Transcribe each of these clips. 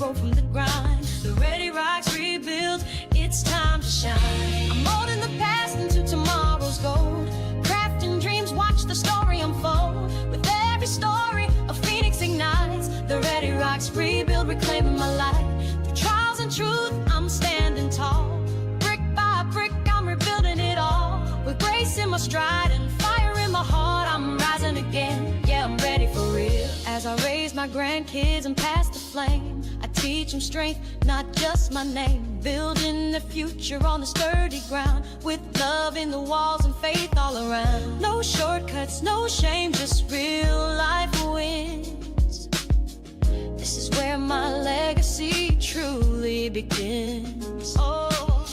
grow from the grind. The Readyroxx rebuild, it's time to shine. I'm molding the past into tomorrow's gold. Crafting dreams, watch the story unfold. With every story, a phoenix ignites. The Readyroxx rebuild, reclaiming my life. Through trials and truth, I'm standing tall. Brick by brick, I'm rebuilding it all. With grace in my stride and fire in my heart, I'm rising again. Yeah, I'm ready for real. As I raise my grandkids and pass the flame, I teach them strength, not just my name. Building the future on the sturdy ground, with love in the walls and faith all around. No shortcuts, no shame, just real life wins. This is where my legacy truly begins. Oh,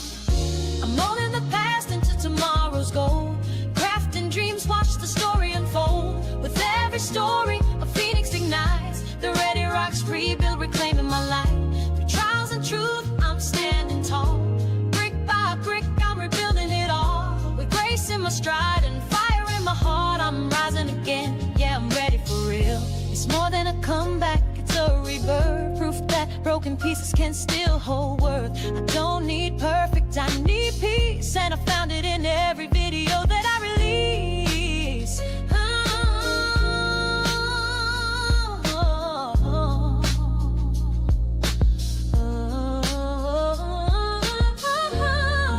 I'm molding the past into tomorrow's goal. Crafting dreams, watch the story unfold. With every story, a phoenix ignites. The Readyroxx rebuild, reclaiming my life. Through trials and truth, I'm standing tall. Brick by brick, I'm rebuilding it all. With grace in my stride and fire in my heart, I'm rising again. Yeah, I'm ready for real. It's more than a comeback, it's a rebirth. Proof that broken pieces can still hold worth. I don't need perfect, I need peace. And I found it in every video that I release.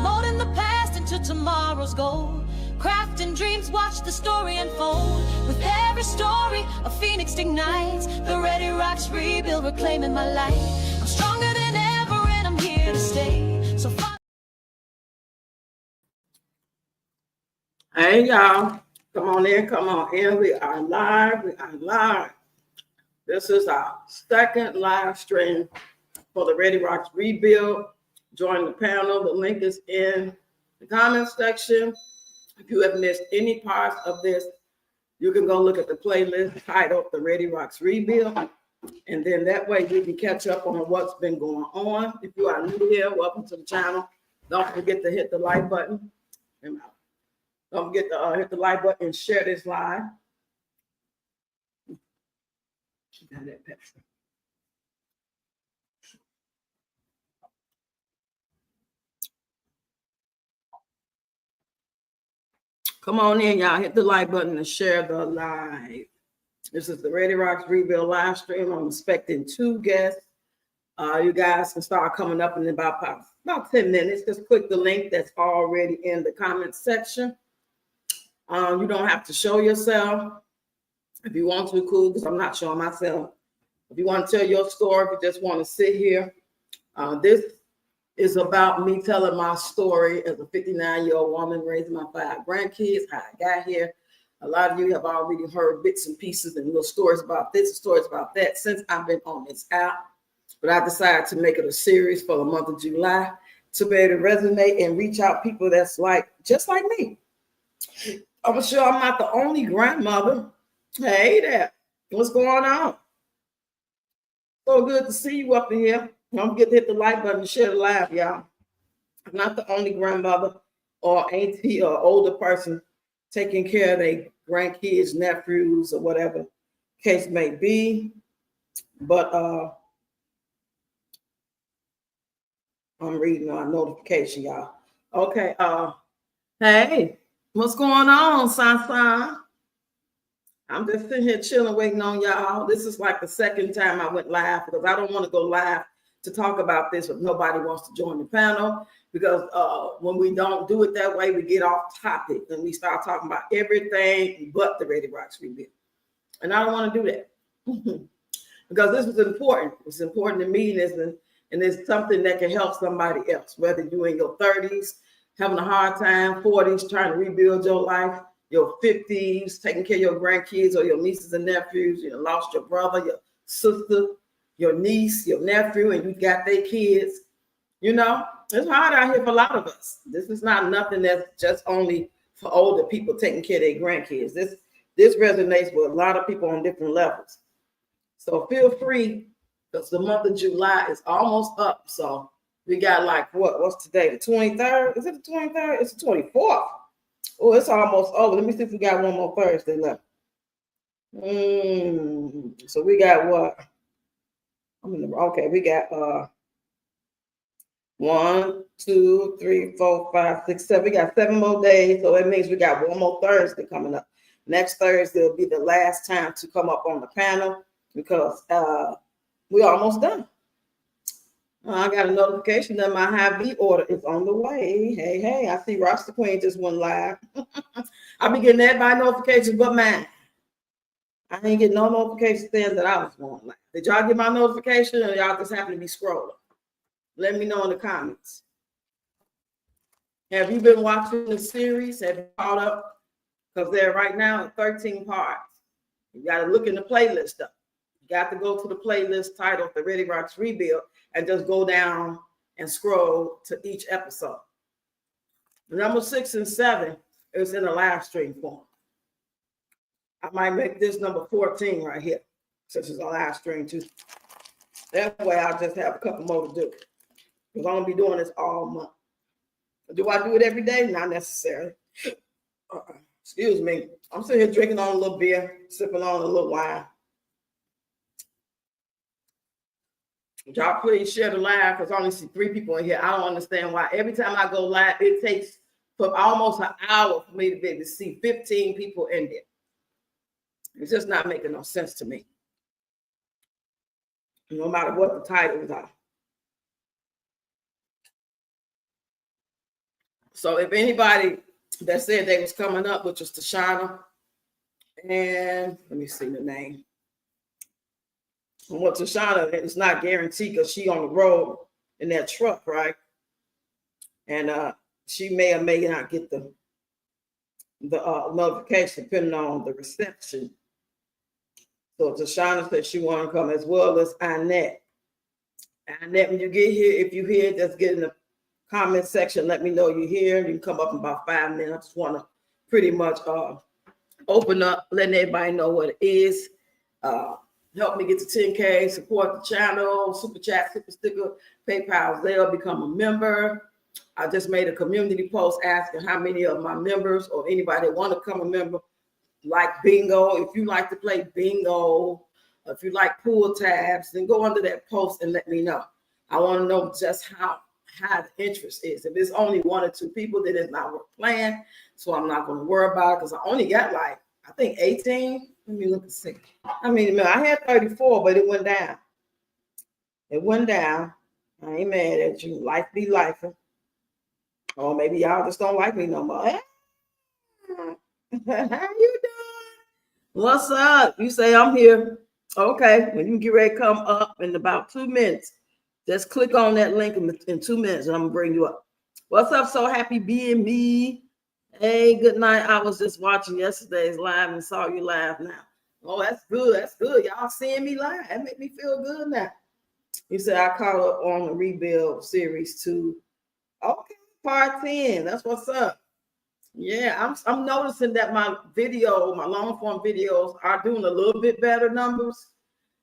Molding the past into tomorrow's goal. Crafting dreams, watch the story unfold. With every story, a phoenix ignites. The Readyroxx rebuild, reclaiming my life. I'm stronger than ever and I'm here to stay. So far. Hey y'all, come on in, come on in. We are live. This is our second live stream for the Readyroxx rebuild. Join the panel. The link is in the comment section. If you have missed any parts of this, you can go look at the playlist titled The Readyroxx Rebuild. And then that way you can catch up on what's been going on. If you are new here, welcome to the channel. Don't forget to hit the like button. Don't forget to hit the like button and share this live. Come on in, y'all. Hit the like button and share the live. This is the Readyroxx Rebuild live stream. I'm expecting 2 guests. You guys can start coming up in about 10 minutes. Just click the link that's already in the comment section. You don't have to show yourself. If you want to, cool, because I'm not showing myself. If you want to tell your story, if you just want to sit here, this is about me telling my story as a 59-year-old woman raising my 5 grandkids, how I got here. A lot of you have already heard bits and pieces and little stories about this and stories about that since I've been on this app. But I decided to make it a series for the month of July to be able to resonate and reach out people that's just like me. I'm sure I'm not the only grandmother. Hey there, what's going on? So good to see you up in here. Don't forget to hit the like button and share the live, y'all. I'm not the only grandmother or auntie or older person taking care of their grandkids, nephews, or whatever case may be. But I'm reading our notification, y'all. Okay. Hey, what's going on, Sansan? I'm just sitting here chilling, waiting on y'all. This is like the second time I went live because I don't want to go live to talk about this if nobody wants to join the panel, because when we don't do it that way, we get off topic and we start talking about everything but the Readyroxx rebuild. And I don't want to do that because this is important. It's important to me, and it's something that can help somebody else, whether you're in your 30s, having a hard time, 40s, trying to rebuild your life, your 50s, taking care of your grandkids or your nieces and nephews, you lost your brother, your sister, your niece, your nephew, and you got their kids. It's hard out here for a lot of us. This is not nothing that's just only for older people taking care of their grandkids. This resonates with a lot of people on different levels. So feel free, because the month of July is almost up. So we got what's today? The 23rd? Is it the 23rd? It's the 24th. Oh, it's almost over. Let me see if we got one more Thursday left. So we got what? Okay, we got 1, 2, 3, 4, 5, 6, 7. We got 7 more days, so that means we got one more Thursday coming up. Next Thursday will be the last time to come up on the panel because we're almost done. I got a notification that my high B order is on the way. Hey, I see Roster Queen just went live. I'll be getting everybody notifications but mine. I ain't getting no notification saying that I was going live. Did y'all get my notification or y'all just happen to be scrolling? Let me know in the comments. Have you been watching the series? Have you caught up? Because they're right now in 13 parts. You got to look in the playlist up. You got to go to the playlist titled The Readyroxx Rebuild and just go down and scroll to each episode. Number 6 and 7 is in a live stream form. I might make this number 14 right here, since it's a live stream too. That way I'll just have a couple more to do. Because I'm going to be doing this all month. Do I do it every day? Not necessarily. Excuse me. I'm sitting here drinking on a little beer, sipping on a little wine. Y'all please share the live because I only see 3 people in here. I don't understand why. Every time I go live, it takes for almost an hour for me to be able to see 15 people in there. It's just not making no sense to me. No matter what the titles are. So if anybody that said they was coming up, which was Tashana, and let me see the name. And what Tashana, it's not guaranteed because she on the road in that truck, right? And she may or may not get the notification depending on the reception. So Tashana said she want to come as well as Annette. Annette, when you get here, if you hear, just get in the comment section. Let me know you're here. You can come up in about 5 minutes. I just want to pretty much open up, letting everybody know what it is. Help me get to 10K, support the channel, super chat, super sticker, PayPal, they'll become a member. I just made a community post asking how many of my members or anybody that want to become a member like bingo. If you like to play bingo, if you like pool tabs, then go under that post and let me know. I want to know just how the interest is. If it's only 1 or 2 people, then it's not worth playing. So I'm not going to worry about it because I only got like, I think 18. Let me look and see. I mean, I had 34, but it went down. It went down. I ain't mad at you. Life be life. Or maybe y'all just don't like me no more. Hey, how you doing? What's up? You say I'm here. Okay. When you get ready to come up in about 2 minutes, just click on that link in 2 minutes and I'm going to bring you up. What's up? So happy being me. Hey, good night. I was just watching yesterday's live and saw you live now. Oh, that's good. That's good. Y'all seeing me live. That make me feel good now. You said I caught up on the Rebuild series 2. Okay, part 10. That's what's up. Yeah, I'm noticing that my long form videos are doing a little bit better numbers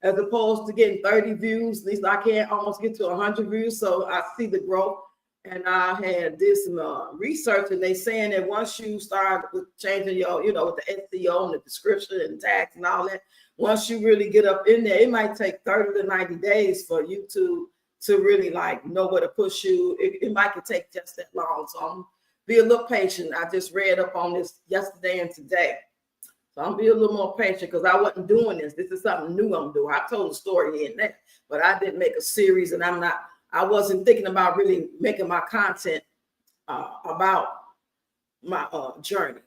as opposed to getting 30 views. At least I can't almost get to 100 views. So I see the growth. And I did some research, and they saying that once you start with changing your, with the SEO and the description and tags and all that, once you really get up in there, it might take 30 to 90 days for YouTube to really like know where to push you. It might take just that long. So I'm be a little patient. I just read up on this yesterday and today. So I'm be a little more patient because I wasn't doing this. This is something new I'm doing. I told a story here and there, but I didn't make a series, and I wasn't thinking about really making my content about my journey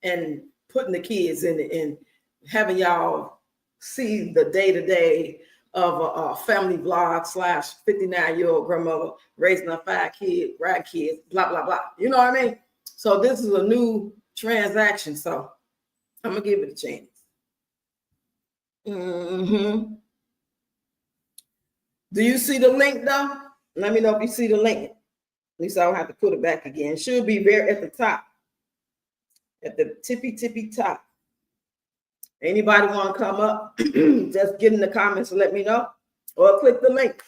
and putting the kids in it and having y'all see the day-to-day of a family vlog / 59-year-old grandmother raising her 5 grandkids, blah, blah, blah. You know what I mean? So this is a new transaction. So I'm going to give it a chance. Do you see the link though? Let me know if you see the link. At least I don't have to put it back again. It should be there at the top. At the tippy top. Anybody want to come up? Just get in the comments and let me know. Or click the link.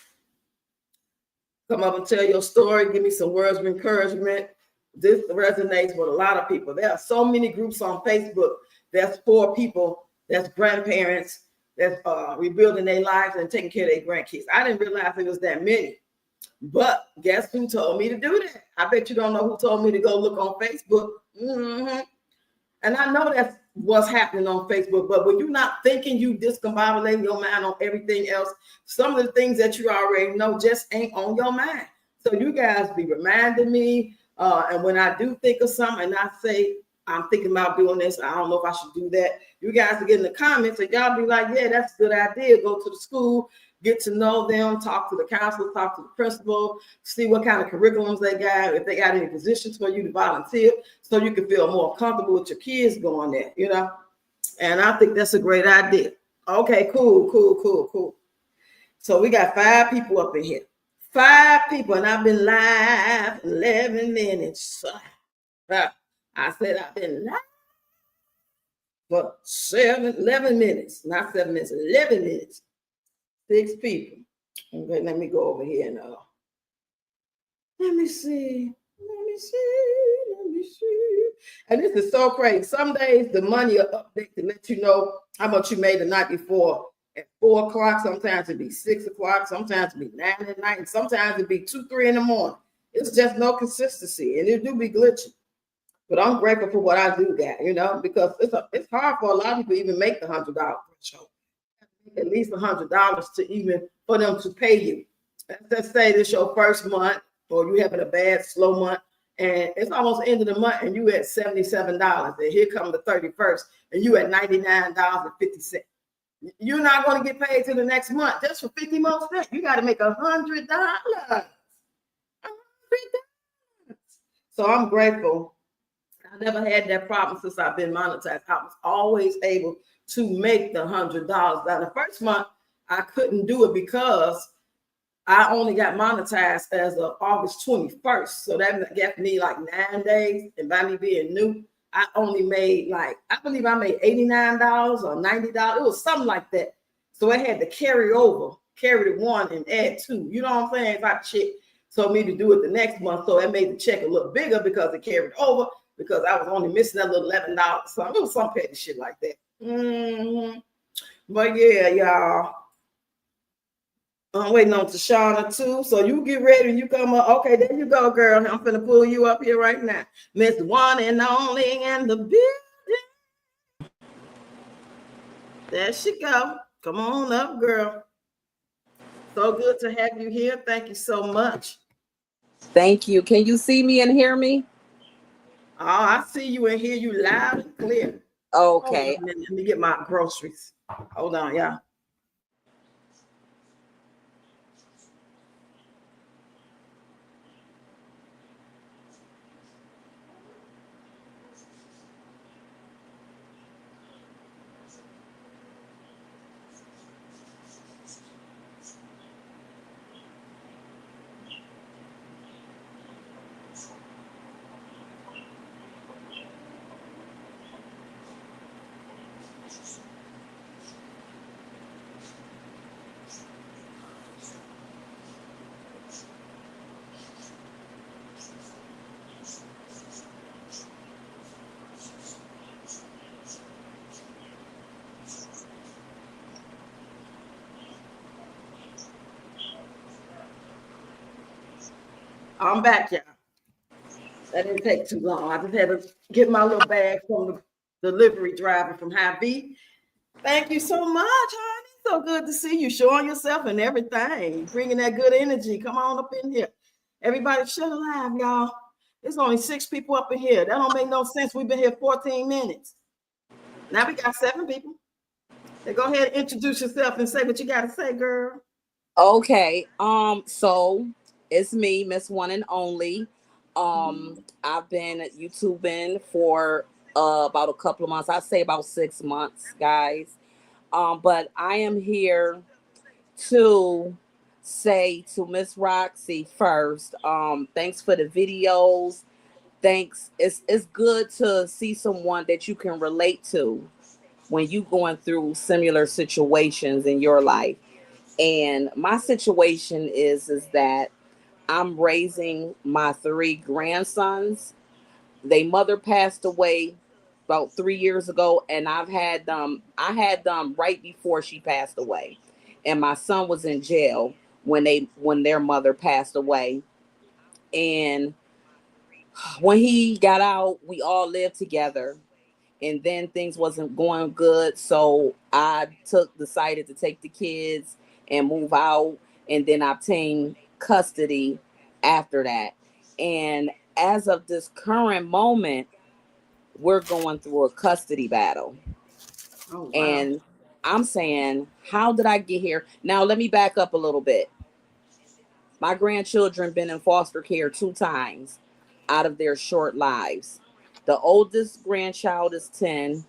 Come up and tell your story. Give me some words of encouragement. This resonates with a lot of people. There are so many groups on Facebook that's for people, that's grandparents, that's rebuilding their lives and taking care of their grandkids. I didn't realize it was that many. But guess who told me to do that? I bet you don't know who told me to go look on Facebook. Mm-hmm. And I know that's what's happening on Facebook. But when you're not thinking, you discombobulating your mind on everything else, some of the things that you already know just ain't on your mind. So you guys be reminding me. And when I do think of something and I say, I'm thinking about doing this, I don't know if I should do that, you guys will get in the comments and y'all be like, yeah, that's a good idea. Go to the school, get to know them, talk to the counselor, talk to the principal, see what kind of curriculums they got, if they got any positions for you to volunteer, so you can feel more comfortable with your kids going there, you know? And I think that's a great idea. Okay, cool. So we got 5 people up in here. 5 people, and I've been live 11 minutes. I said I've been live for 11 minutes, not 7 minutes, 11 minutes. 6 people. Okay, let me go over here and let me see. And this is so crazy. Some days the money will update to let you know how much you made the night before at 4 o'clock. Sometimes it'd be 6 o'clock. Sometimes it'd be 9 at night. And sometimes it'd be 2, 3 in the morning. It's just no consistency, and it do be glitching. But I'm grateful for what I do got, you know, because it's hard for a lot of people to even make the $100 threshold. At least $100 to even for them to pay you. Let's say this your first month, or you having a bad slow month, and it's almost the end of the month, and you at $77, and here comes the 31st, and you at $99.50. You're not going to get paid till the next month just for 50 more cents. You got to make $100. So I'm grateful. I never had that problem since I've been monetized. I was always able to make the $100. Now, the first month, I couldn't do it because I only got monetized as of August 21st. So that gave me like 9 days. And by me being new, I only made I believe I made $89 or $90. It was something like that. So I had to carry the 1 and add 2. You know what I'm saying? If I check, told me to do it the next month. So that made the check a little bigger because it carried over, because I was only missing that little $11. So it was some petty shit like that. Mm-hmm. But yeah, y'all, I'm waiting on Tashana too. So you get ready and you come up. Okay, there you go, girl. I'm finna pull you up here right now. Miss One and Only in the building. There she go. Come on up, girl. So good to have you here. Thank you so much. Thank you. Can you see me and hear me? Oh, I see you and hear you loud and clear. Okay. Let me get my groceries. Hold on, y'all. I'm back, y'all. That didn't take too long. I just had to get my little bag from the delivery driver from Hy-Vee. Thank you so much, honey. So good to see you, showing yourself and everything, bringing that good energy. Come on up in here. Everybody shut alive, y'all. There's only 6 people up in here. That don't make no sense. We've been here 14 minutes. Now we got 7 people. So go ahead and introduce yourself and say what you got to say, girl. Okay. So it's me, Miss One and Only. I've been YouTubing for about a couple of months. I'd say about 6 months, guys. But I am here to say to Miss Roxy first, thanks for the videos. Thanks. It's good to see someone that you can relate to when you going through similar situations in your life. And my situation is that I'm raising my 3 grandsons. Their mother passed away about 3 years ago, and I had them right before she passed away, and my son was in jail when their mother passed away, and when he got out, we all lived together, and then things wasn't going good, so I decided to take the kids and move out, and then obtain custody after that. And as of this current moment, we're going through a custody battle. Oh wow. And I'm saying, how did I get here? Now let me back up a little bit. My grandchildren been in foster care 2 times out of their short lives. The oldest grandchild is 10,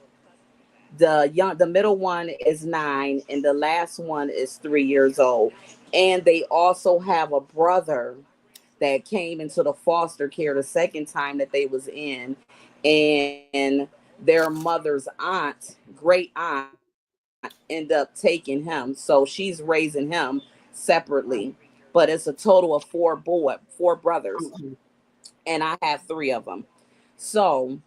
the middle one is 9, and the last one is 3 years old. And they also have a brother that came into the foster care the second time that they was in, and their mother's great aunt, ended up taking him, so she's raising him separately. But it's a total of 4 brothers, Mhm. and I have 3 of them. So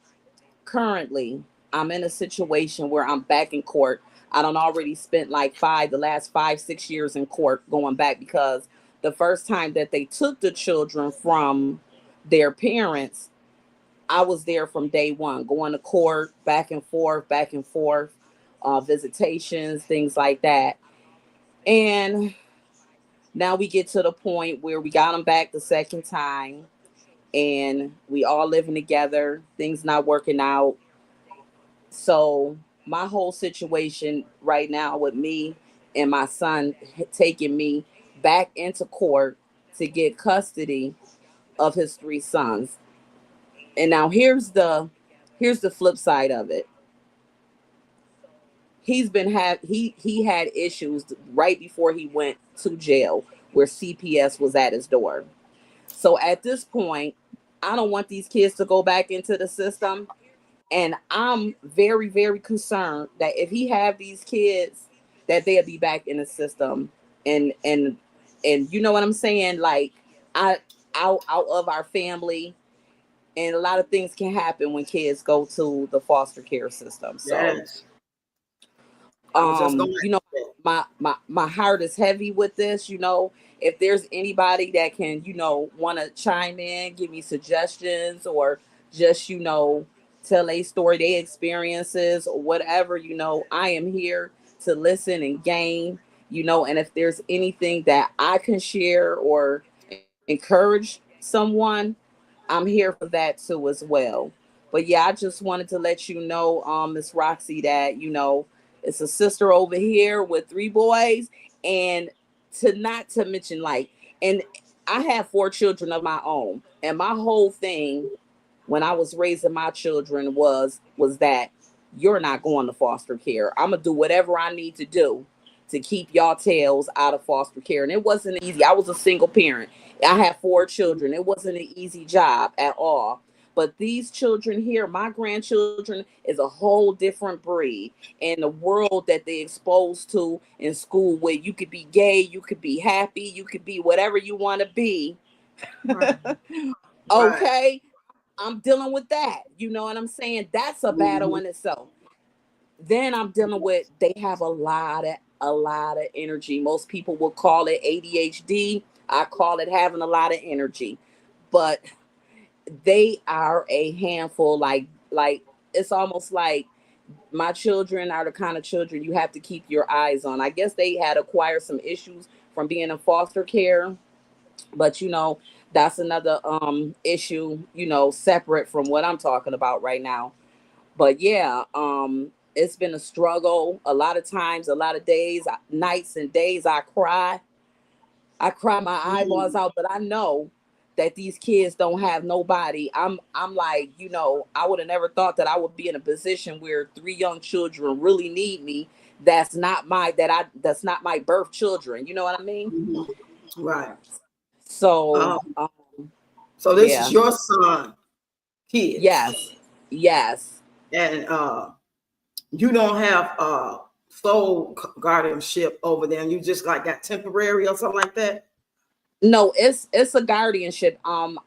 currently I'm in a situation where I'm back in court. I don't already spent like the last 5, 6 years in court going back, because the first time that they took the children from their parents, I was there from day one, going to court, back and forth, visitations, things like that. And now we get to the point where we got them back the second time, and we all living together, things not working out. So my whole situation right now with me and my son taking me back into court to get custody of his 3 sons. And now here's the flip side of it. He had issues right before he went to jail, where CPS was at his door. So at this point, I don't want these kids to go back into the system. And I'm very, very concerned that if he have these kids, that they'll be back in the system. And you know what I'm saying? Like, I out of our family. And a lot of things can happen when kids go to the foster care system. So Yes. I was just going to you know, say. my heart is heavy with this. If there's anybody that can, want to chime in, give me suggestions, or just, tell a story, their experiences, or whatever, I am here to listen and gain. And if there's anything that I can share or encourage someone, I'm here for that too as well. But yeah, I just wanted to let you know, Miss Roxy, that it's a sister over here with 3 boys, and not to mention, like, and I have 4 children of my own, and my whole thing when I was raising my children was that you're not going to foster care. I'm gonna do whatever I need to do to keep y'all tails out of foster care. And it wasn't easy. I was a single parent. I had 4 children. It wasn't an easy job at all. But these children here, my grandchildren, is a whole different breed. And the world that they exposed to in school, where you could be gay, you could be happy, you could be whatever you want to be. Right. Right. Okay, I'm dealing with that. You know what I'm saying? That's a battle Mhm. in itself. Then I'm dealing with, they have a lot of energy. Most people will call it ADHD. I call it having a lot of energy. But they are a handful. Like it's almost like my children are the kind of children you have to keep your eyes on. I guess they had acquired some issues from being in foster care, but that's another issue, separate from what I'm talking about right now. But yeah, it's been a struggle. A lot of times, a lot of days, nights and days, I cry my eyeballs Mm. out, but I know that these kids don't have nobody. I'm like, I would have never thought that I would be in a position where 3 young children really need me. That's not my birth children. You know what I mean? Mhm. Right. So, Um, so this is yeah, your son, kids, yes, yes. and you don't have sole guardianship over them. You just like got temporary or something like that. No, it's a guardianship. I'm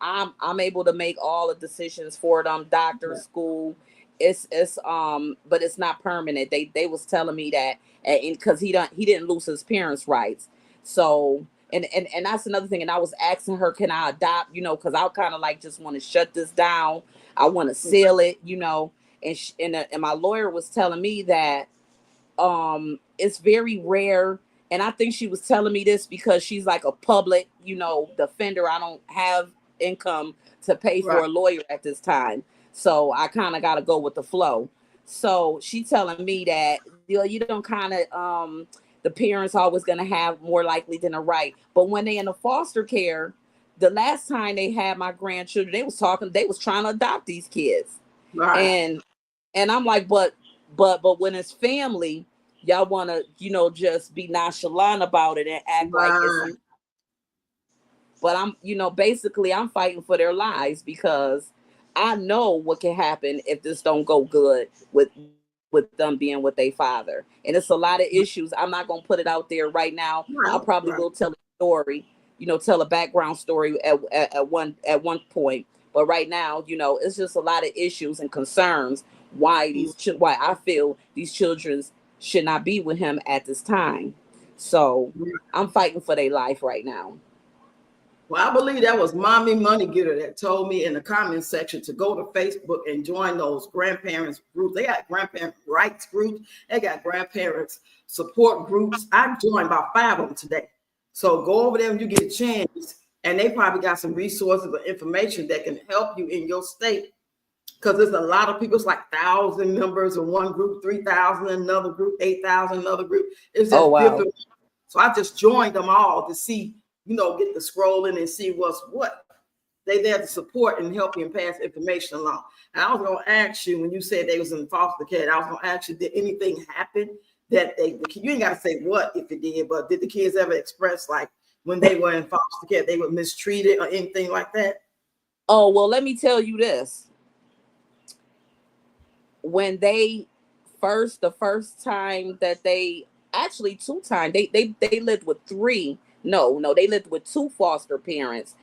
able to make all the decisions for them, doctor, Yeah. school, but it's not permanent. They was telling me that, and because he didn't lose his parents' rights. So and that's another thing. And I was asking her, can I adopt? Because I kind of like just want to shut this down. I want to seal it. And my lawyer was telling me that it's very rare. And I think she was telling me this because she's like a public defender. I don't have income to pay for a lawyer at this time, so I kind of got to go with the flow. So she telling me that you don't kind of the parents always going to have more likely than a right, but when they in the foster care, the last time they had my grandchildren, they was trying to adopt these kids. And I'm like, but when it's family, y'all want to just be nonchalant about it and act like it's. But I'm basically I'm fighting for their lives because I know what can happen if this don't go good with them being with their father. And it's a lot of issues. I'm not gonna put it out there right now. I probably will tell a story, tell a background story at one point. But right now, it's just a lot of issues and concerns why why I feel these children should not be with him at this time. So I'm fighting for their life right now. Well, I believe that was Mommy Money Getter that told me in the comments section to go to Facebook and join those grandparents groups. They got grandparent rights groups. They got grandparents support groups. I joined about 5 of them today. So go over there when you get a chance. And they probably got some resources or information that can help you in your state. Because there's a lot of people. It's like 1,000 members in one group, 3,000 in another group, 8,000 in another group. It's just different. So I just joined them all to see, get the scrolling and see what's what. They there to support and help you and pass information along. And I was going to ask you, when you said they was in foster care, I was going to ask you, did anything happen that you ain't got to say what if it did, but did the kids ever express like when they were in foster care, they were mistreated or anything like that? Oh, well, let me tell you this. When the first time that actually 2 times, they lived with 3. No, they lived with 2 foster parents.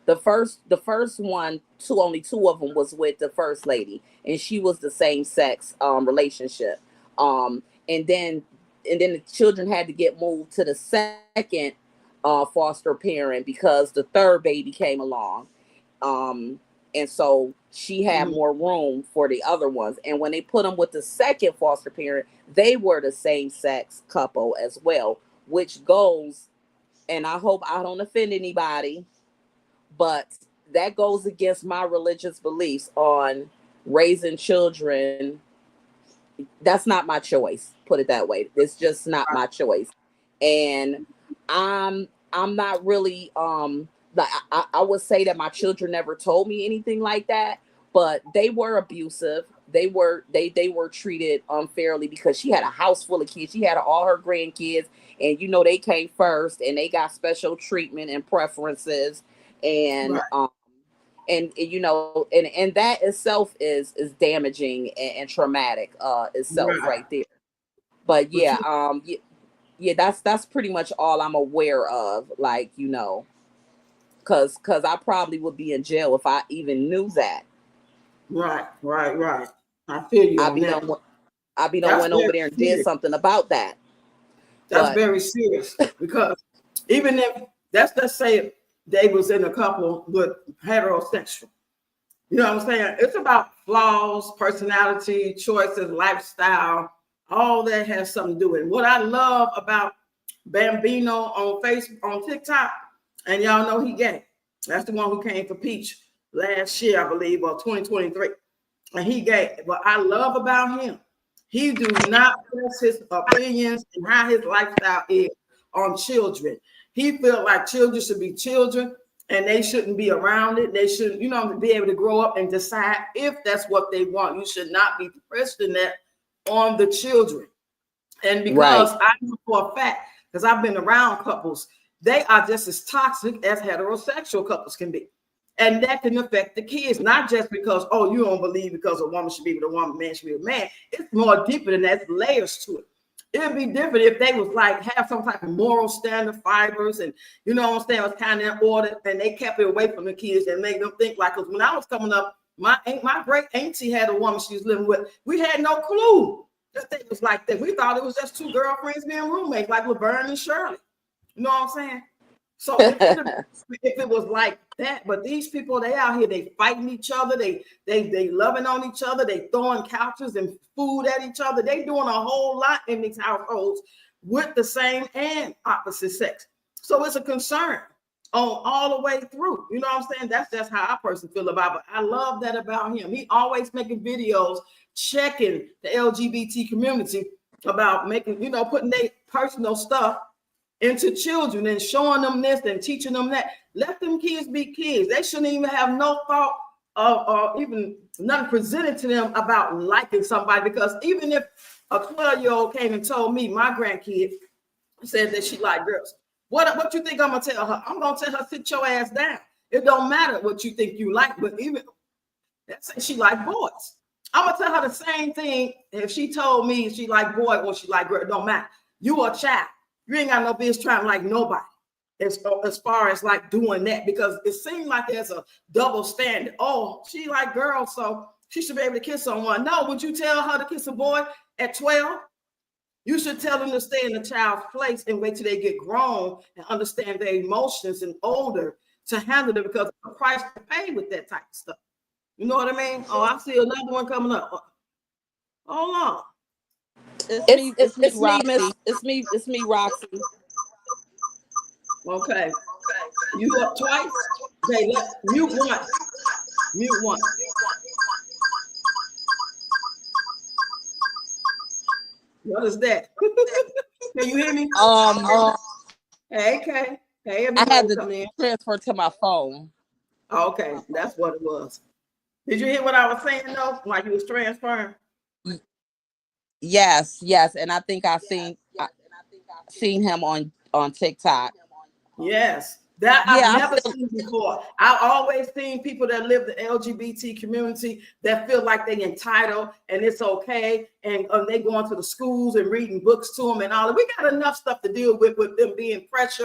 The first one, only 2 of them was with the first lady, and she was the same sex relationship. And then the children had to get moved to the second foster parent because the third baby came along. And so she had more room for the other ones. And when they put them with the second foster parent, they were the same sex couple as well, which goes, and I hope I don't offend anybody, but that goes against my religious beliefs on raising children. That's not my choice. Put it that way. It's just not my choice. And I'm not really like I would say that my children never told me anything like that, but they were abusive. They were treated unfairly because she had a house full of kids. She had all her grandkids, and they came first, and they got special treatment and preferences, and and that itself is damaging and traumatic itself right there. But yeah, that's pretty much all I'm aware of. Like because I probably would be in jail if I even knew that. Right. I feel you. I'd be done went over there and did something about that. That's very serious because even if let's say they was in a couple with heterosexual, you know what I'm saying? It's about flaws, personality, choices, lifestyle. All that has something to do with it. What I love about Bambino on Facebook, on TikTok, and y'all know he gay. That's the one who came for Peach last year, I believe, or 2023. And he gay. What I love about him, he do not press his opinions and how his lifestyle is on children. He felt like children should be children and they shouldn't be around it. They should, be able to grow up and decide if that's what they want. You should not be pressing that on the children. And because I know for a fact, because I've been around couples, they are just as toxic as heterosexual couples can be. And that can affect the kids, not just because, you don't believe because a woman should be with a woman, man should be with a man. It's more deeper than that. It's layers to it. It would be different if they was like have some type of moral standard fibers and was kind of in order, and they kept it away from the kids and made them think like, because when I was coming up, My great auntie had a woman she was living with. We had no clue that they was like that. We thought it was just two girlfriends being roommates, like Laverne and Shirley. You know what I'm saying? So if it was like that, but these people, they out here, they fighting each other, they loving on each other, they throwing couches and food at each other. They doing a whole lot in these households with the same and opposite sex. So it's a concern on all the way through. You know what I'm saying? That's just how I personally feel about it. But I love that about him. He always making videos, checking the LGBT community about making, putting their personal stuff into children and showing them this and teaching them that. Let them kids be kids. They shouldn't even have no thought or even nothing presented to them about liking somebody, because even if a 12-year-old came and told me, my grandkid said that she liked girls, what you think I'm gonna tell her? I'm gonna tell her, sit your ass down. It don't matter what you think you like, but even let's say she like boys, I'm gonna tell her the same thing. If she told me she like boy or she like girl, it don't matter. You a child. You ain't got no business trying to like nobody as far as like doing that, because it seems like there's a double standard. Oh, she like girls, so she should be able to kiss someone. No, would you tell her to kiss a boy at 12? You should tell them to stay in the child's place and wait till they get grown and understand their emotions and older to handle it, because the price to pay with that type of stuff. You know what I mean? Oh, I see another one coming up. Hold on. It's me, Roxy. Okay. You up twice? Okay, let's mute one. Mute one. What is that? Can you hear me? Hey, Kay. Hey, I had to come in. transfer to my phone. Oh, okay, that's what it was. Did you hear what I was saying though? Like you was transferring? Yes, and I think I seen him on TikTok. Yes. That Yeah, I've never seen before. I've always seen people that live the LGBT community that feel like they entitled and it's okay, and they going to the schools and reading books to them and all. We got enough stuff to deal with them being impressed,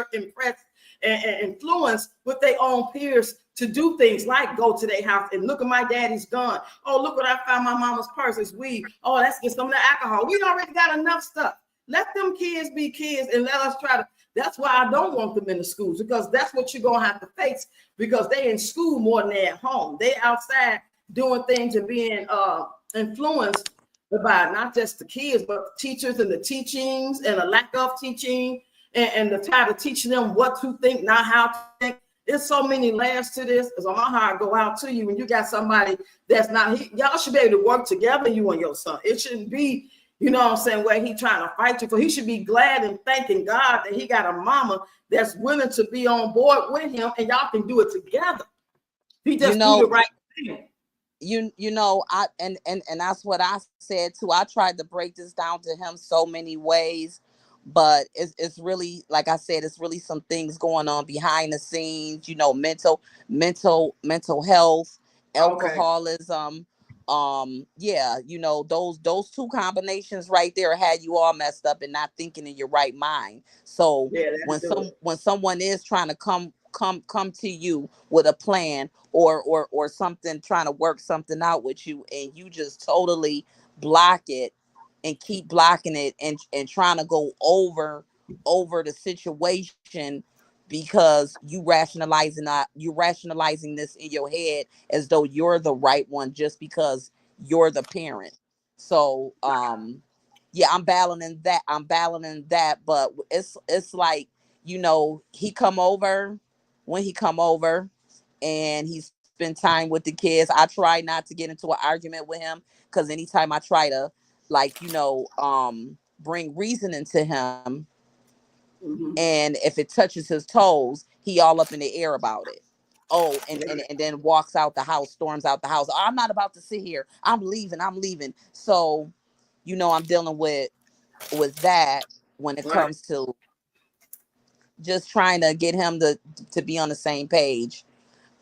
and influenced with their own peers to do things like go to their house and look at my daddy's gun. Oh, look what I found my mama's purse. It's weed. Oh, let's get some of the alcohol. We already got enough stuff. Let them kids be kids and let us try to. That's why I don't want them in the schools, because that's what you're going to have to face, because they in school more than they're at home. They outside doing things and being influenced by not just the kids, but the teachers and the teachings and a lack of teaching and the type of teaching them what to think, not how to think. There's so many layers to this. It's on my heart go out to you when you got somebody that's not, y'all should be able to work together, you and your son. It shouldn't be, you know what I'm saying, where he trying to fight you for. He should be glad and thanking God that he got a mama that's willing to be on board with him, and y'all can do it together. He just do the right thing. I and that's what I said too. I tried to break this down to him so many ways, but it's really, like I said, it's really some things going on behind the scenes, mental health, alcoholism. Yeah, those two combinations right there had you all messed up and not thinking in your right mind. So when someone is trying to come to you with a plan or something, trying to work something out with you, and you just totally block it and keep blocking it and trying to go over the situation, because you rationalizing this in your head as though you're the right one just because you're the parent. So yeah, I'm battling that, but it's like, he come over when he come over and he spend time with the kids. I try not to get into an argument with him, because anytime I try to, like, bring reasoning to him, and if it touches his toes, he all up in the air about it. Oh, and then walks out the house, storms out the house. Oh, I'm not about to sit here. I'm leaving. So, I'm dealing with that when it comes to just trying to get him to be on the same page.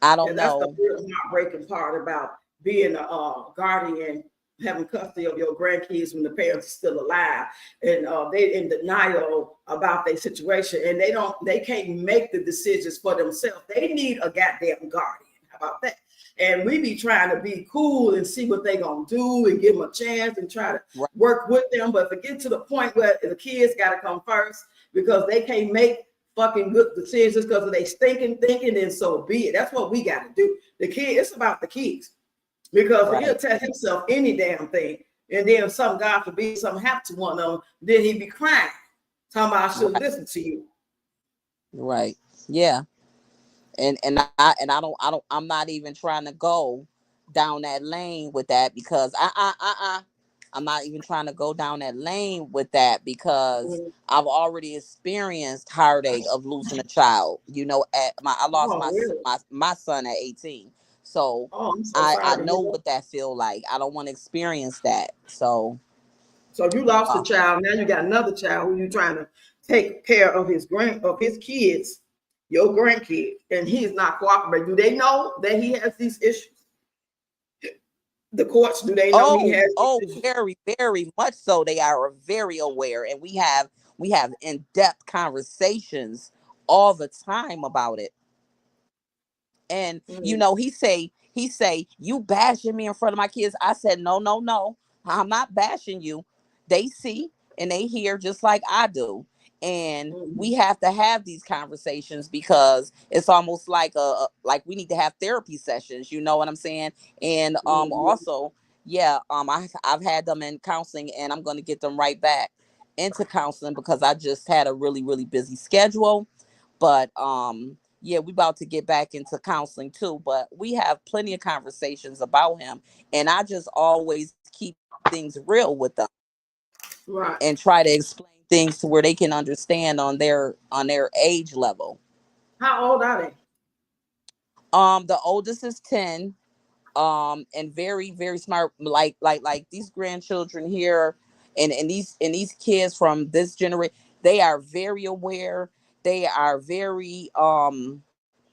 I don't know. That's the real heartbreaking part about being a guardian, having custody of your grandkids when the parents are still alive, and they in denial about their situation, and they can't make the decisions for themselves. They need a goddamn guardian. How about that? And we be trying to be cool and see what they gonna do and give them a chance and try to Right. work with them. But if it get to the point where the kids got to come first because they can't make fucking good decisions because of they thinking, then so be it. That's what we got to do. The kid, it's about the kids because Right. he'll tell himself any damn thing. And then if some God forbid something happened to one of them, then he be crying. Talking about I should Right. listen to you. Right. Yeah. And I'm not even trying to go down that lane with that because I'm not even trying to go down that lane with that because Mhm. I've already experienced heartache of losing a child. You know, I lost Oh, really? my son at 18. So Oh, I'm so I sorry to know hear that. what that feel like. I don't want to experience that. So So you lost a uh, child. Now you got another child who you trying to take care of his kids, your grandkids, and he's not cooperating. Do they know that he has these issues? The courts, do they know he has oh, these issues? very, very much so. They are very aware, and we have in-depth conversations all the time about it. And Mm, he say you bashing me in front of my kids. I said no, no, no. I'm not bashing you. They see and they hear just like I do. And we mhm, have to have these conversations because it's almost like like we need to have therapy sessions. You know what I'm saying? And mhm. also, yeah, I've had them in counseling, and I'm going to get them right back into counseling because I just had a really, really busy schedule. But yeah, we about to get back into counseling too, but we have plenty of conversations about him, and I just always keep things real with them Right. and try to explain things to where they can understand on their age level. How old are they? The oldest is 10, and very, very smart, like these grandchildren here, and these kids from this generation, they are very aware. They are very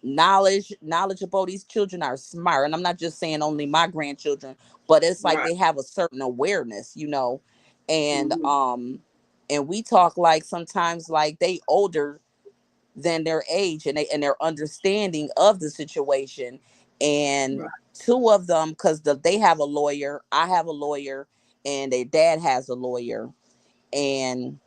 knowledgeable. These children are smart, and I'm not just saying only my grandchildren, but it's like Right. they have a certain awareness, you know. and Mhm. um and we talk like sometimes like they older than their age, and their understanding of the situation. And Right. two of them, because they have a lawyer, I have a lawyer, and their dad has a lawyer. And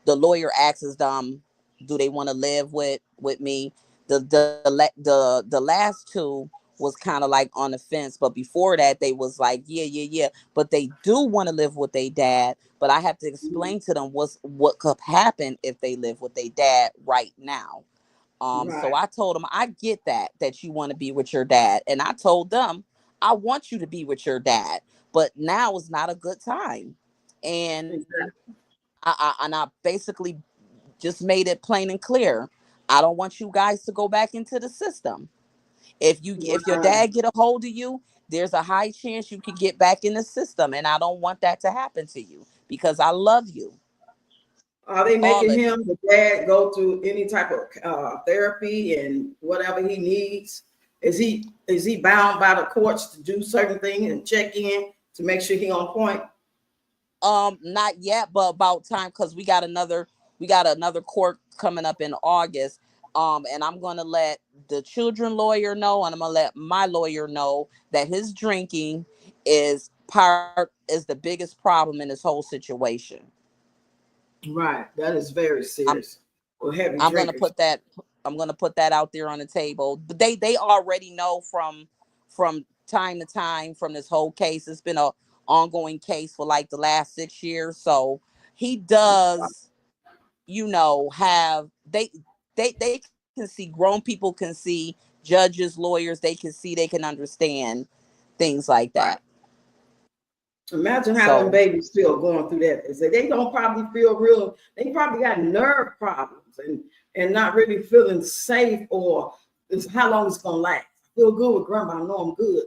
the lawyer asks them, do they want to live with me? The last two was kind of like on the fence, but before that they was like, yeah, yeah, yeah, but they do want to live with their dad. But I have to Mhm. explain to them what could happen if they live with their dad right now. So Right. I told them, I get that you want to be with your dad, and I told them I want you to be with your dad, but now is not a good time. And Exactly. I basically just made it plain and clear. I don't want you guys to go back into the system. If your Right. dad get a hold of you, there's a high chance you could get back in the system, and I don't want that to happen to you because I love you. Are they All making that. him, the dad, go through any type of therapy and whatever he needs? Is he bound by the courts to do certain things and check in to make sure he on point? Not yet, but about time because we got another court coming up in August. And I'm gonna let the children lawyer know, and I'm gonna let my lawyer know that his drinking is the biggest problem in this whole situation. Right. That is very I'm serious for heavy I'm gonna drinkers. put that I'm gonna put that out there on the table. But they already know from time to time from this whole case. It's been a ongoing case for like the last 6 years. So he does, have they can see, grown people can see, judges, lawyers, they can see, they can understand things like Right. that. Imagine how them So babies feel going through that. They don't probably feel real. They probably got nerve problems and not really feeling safe or it's how long it's gonna last. I feel good with grandma. I know I'm good,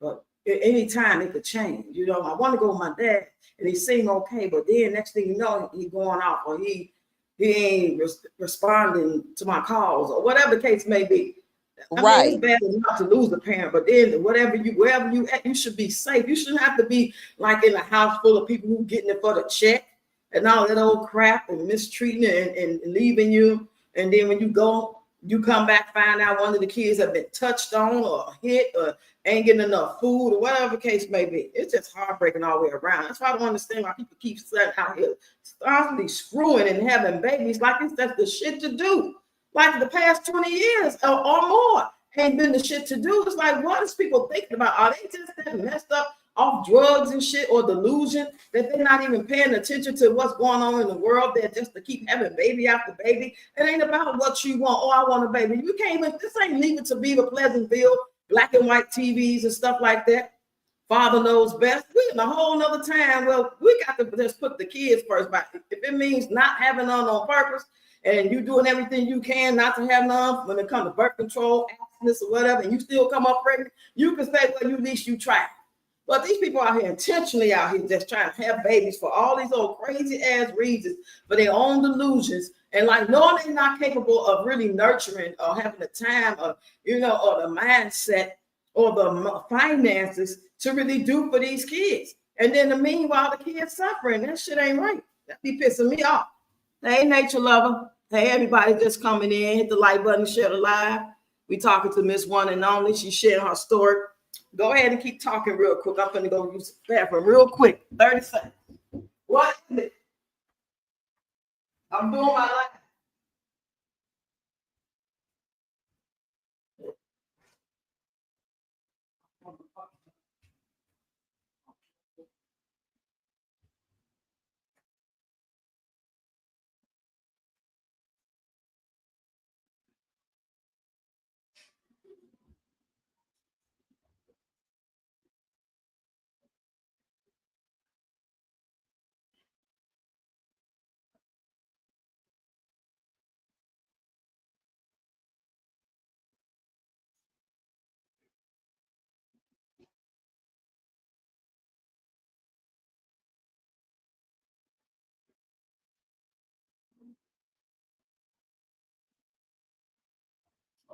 but at any time it could change. I want to go with my dad, and he seemed okay, but then next thing you know, he going off or he ain't responding to my calls or whatever the case may be. I mean, it's right. bad enough to lose a parent, but then wherever you at, you should be safe. You shouldn't have to be like in a house full of people who getting it for the check and all that old crap and mistreating and leaving you. And then when you go You come back, find out one of the kids have been touched on or hit or ain't getting enough food or whatever the case may be. It's just heartbreaking all the way around. That's why I don't understand why people keep sitting out here constantly screwing and having babies like it's just the shit to do. Like the past 20 years or more ain't been the shit to do. It's like, what is people thinking about? Are they just that messed up off drugs and shit or delusion that they're not even paying attention to what's going on in the world, that just to keep having baby after baby? It ain't about what you want. Oh, I want a baby. You can't even, this ain't leaving to be the Pleasantville, black and white TVs and stuff like that. Father knows best. We're in a whole nother time. Well, we got to just put the kids first. But if it means not having none on purpose and you doing everything you can not to have none when it comes to birth control, abstinence or whatever, and you still come up pregnant, you can say, well, at least you tried. But these people out here intentionally out here just trying to have babies for all these old crazy ass reasons for their own delusions, and like knowing they're not capable of really nurturing or having the time or or the mindset or the finances to really do for these kids. And then the meanwhile the kids suffering. That shit ain't right. That be pissing me off. Hey, nature lover. Hey, everybody just coming in. Hit the like button, share the live. We talking to Miss One and Only. She's sharing her story. Go ahead and keep talking real quick. I'm going to go use the bathroom real quick. 30 seconds. What is it? I'm doing my life.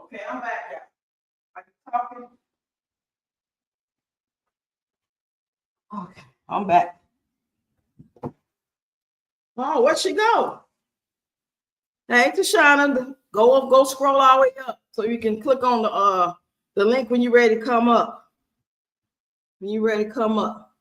Okay, I'm back now. Are you talking? Okay, I'm back. Oh, where'd she go? Hey, Tashana, go scroll all the way up so you can click on the link when you're ready to come up. When you're ready to come up.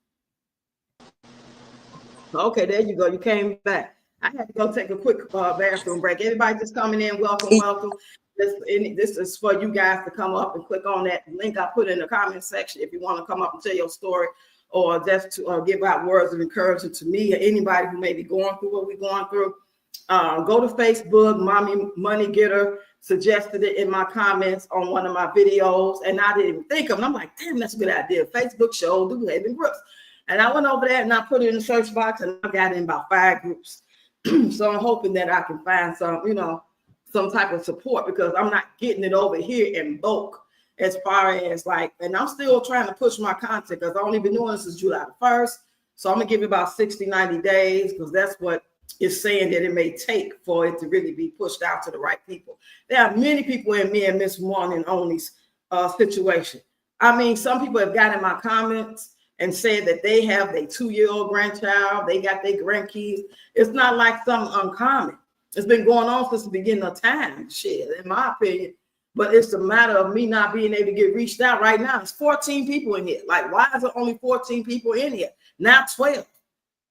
Okay, there you go. You came back. I had to go take a quick bathroom break. Everybody just coming in, welcome. This is for you guys to come up and click on that link I put in the comment section if you want to come up and tell your story or just to give out words of encouragement to me or anybody who may be going through what we're going through. Go to Facebook. Mommy Money Getter suggested it in my comments on one of my videos, and I didn't even think of it. I'm like, damn, that's a good idea. Facebook show do having groups. And I went over there and I put it in the search box and I got in about 5 groups. So I'm hoping that I can find some, some type of support because I'm not getting it over here in bulk as far as like, and I'm still trying to push my content because I've only been doing this since July 1st. So I'm gonna give it about 60, 90 days because that's what it's saying that it may take for it to really be pushed out to the right people. There are many people in me and Miss One and Only's situation. I mean, some people have got in my comments and said that they have their 2-year-old grandchild, they got their grandkids. It's not like something uncommon. It's been going on since the beginning of time, shit, in my opinion. But it's a matter of me not being able to get reached out right now. It's 14 people in here. Like, why is there only 14 people in here? Not 12.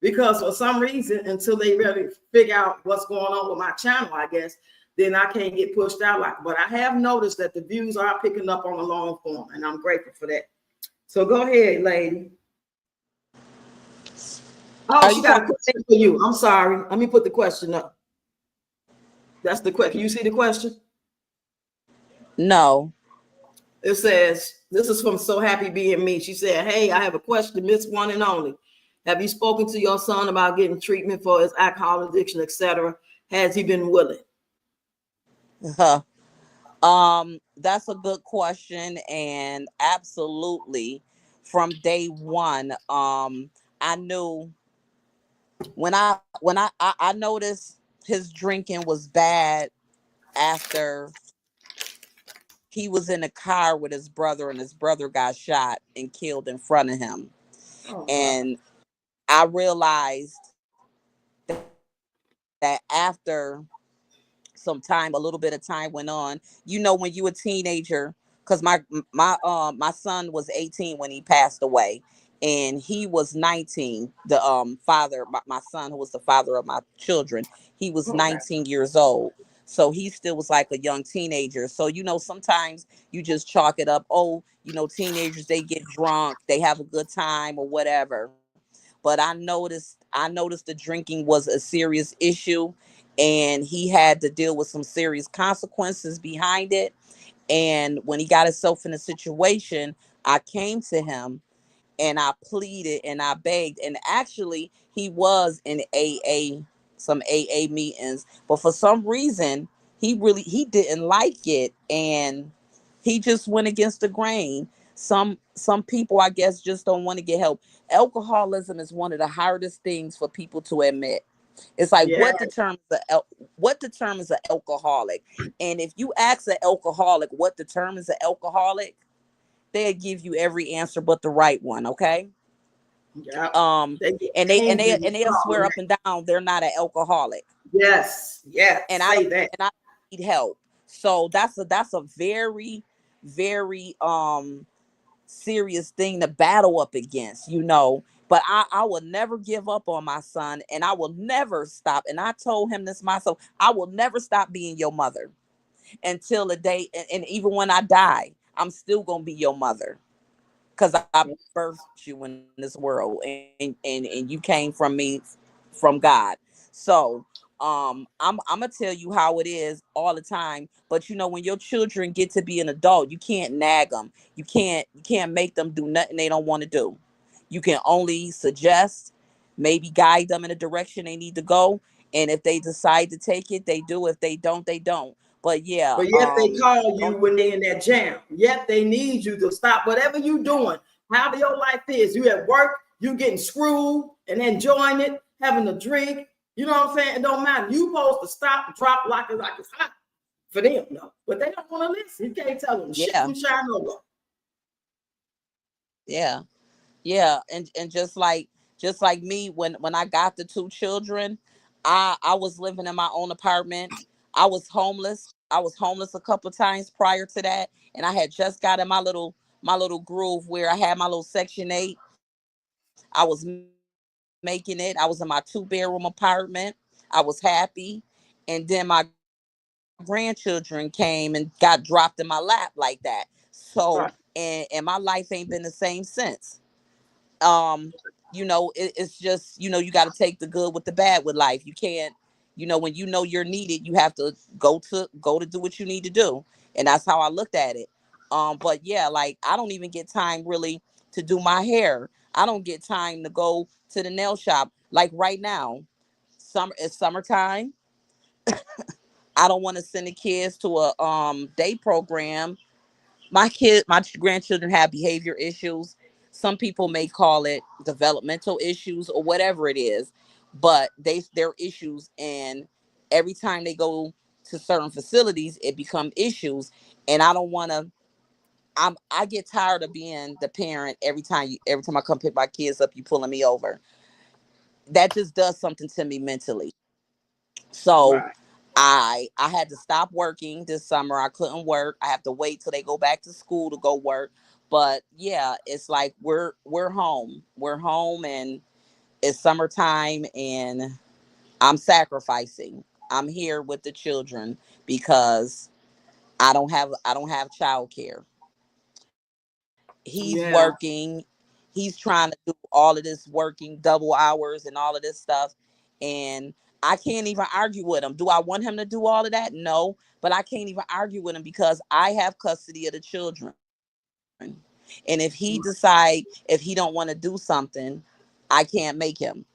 Because for some reason, until they really figure out what's going on with my channel, I guess, then I can't get pushed out. But I have noticed that the views are picking up on the long form, and I'm grateful for that. So go ahead, lady. Oh, she got a question for you. I'm sorry. Let me put the question up. That's the question. You see the question? No. It says, this is from So Happy Being Me. She said, hey, I have a question, Miss One and Only. Have you spoken to your son about getting treatment for his alcohol addiction, etc.? Has he been willing? That's a good question, and absolutely, from day one, I knew when I noticed his drinking was bad after he was in a car with his brother and his brother got shot and killed in front of him. Oh, And I realized that after a little bit of time went on. You know, when you a teenager, because my son was 18 when he passed away, and he was 19. The father, my son, who was the father of my children, he was Okay. 19 years old. So he still was like a young teenager. So, you know, sometimes you just chalk it up. Oh, you know, teenagers, they get drunk, they have a good time or whatever. But I noticed the drinking was a serious issue, and he had to deal with some serious consequences behind it. And when he got himself in a situation, I came to him and I pleaded and I begged. And actually, he was in some AA meetings, but for some reason, he didn't like it, and he just went against the grain. Some people, I guess, just don't want to get help. Alcoholism is one of the hardest things for people to admit. It's like Yeah. what determines an alcoholic? And if you ask an alcoholic what determines an alcoholic, they'll give you every answer but the right one. Okay. Yeah. Um, They get and they and angry they and and they'll swear up and down they're not an alcoholic, yes. Yes. and I Say don't that. and I need help. So that's a very, very serious thing to battle up against, you know. But I will never give up on my son, and I will never stop. And I told him this myself: I will never stop being your mother until the day, and even when I die, I'm still gonna be your mother, because I birthed you in this world, and you came from me, from God. So I'm gonna tell you how it is all the time. But you know, when your children get to be an adult, you can't nag them. You can't make them do nothing they don't want to do. You can only suggest, maybe guide them in a direction they need to go. And if they decide to take it, they do. If they don't, they don't. But yeah, But yet they call don't you when they're in that jam. Yet they need you to stop whatever you're doing. However your life is. You at work, you getting screwed and enjoying it, having a drink. You know what I'm saying? It don't matter. You supposed to stop, drop like it's hot for them. No. But they don't want to listen. You can't tell them shit yeah, from shine over. yeah. Yeah, and just like me, when I got the two children, I was living in my own apartment. I was homeless. I was homeless a couple of times prior to that, and I had just got in my little groove where I had my little Section 8. I was making it. I was in my 2-bedroom apartment. I was happy, and then my grandchildren came and got dropped in my lap like that. So and my life Right. ain't been the same since. It's just, you got to take the good with the bad with life. You can't, when you know you're needed, you have to go to do what you need to do. And that's how I looked at it. But yeah, like, I don't even get time really to do my hair. I don't get time to go to the nail shop. Like right now, it's summertime. I don't want to send the kids to a day program. My grandchildren have behavior issues. Some people may call it developmental issues or whatever it is, but they're issues, and every time they go to certain facilities, it become issues. And I don't want to. I get tired of being the parent every time I come pick my kids up, you pulling me over. That just does something to me mentally. So Right. I had to stop working this summer. I couldn't work. I have to wait till they go back to school to go work. But yeah, it's like we're home. We're home, and it's summertime, and I'm sacrificing. I'm here with the children because I don't have childcare. He's Yeah. working. He's trying to do all of this working double hours and all of this stuff. And I can't even argue with him. Do I want him to do all of that? No. But I can't even argue with him because I have custody of the children. And if he if he don't want to do something, I can't make him.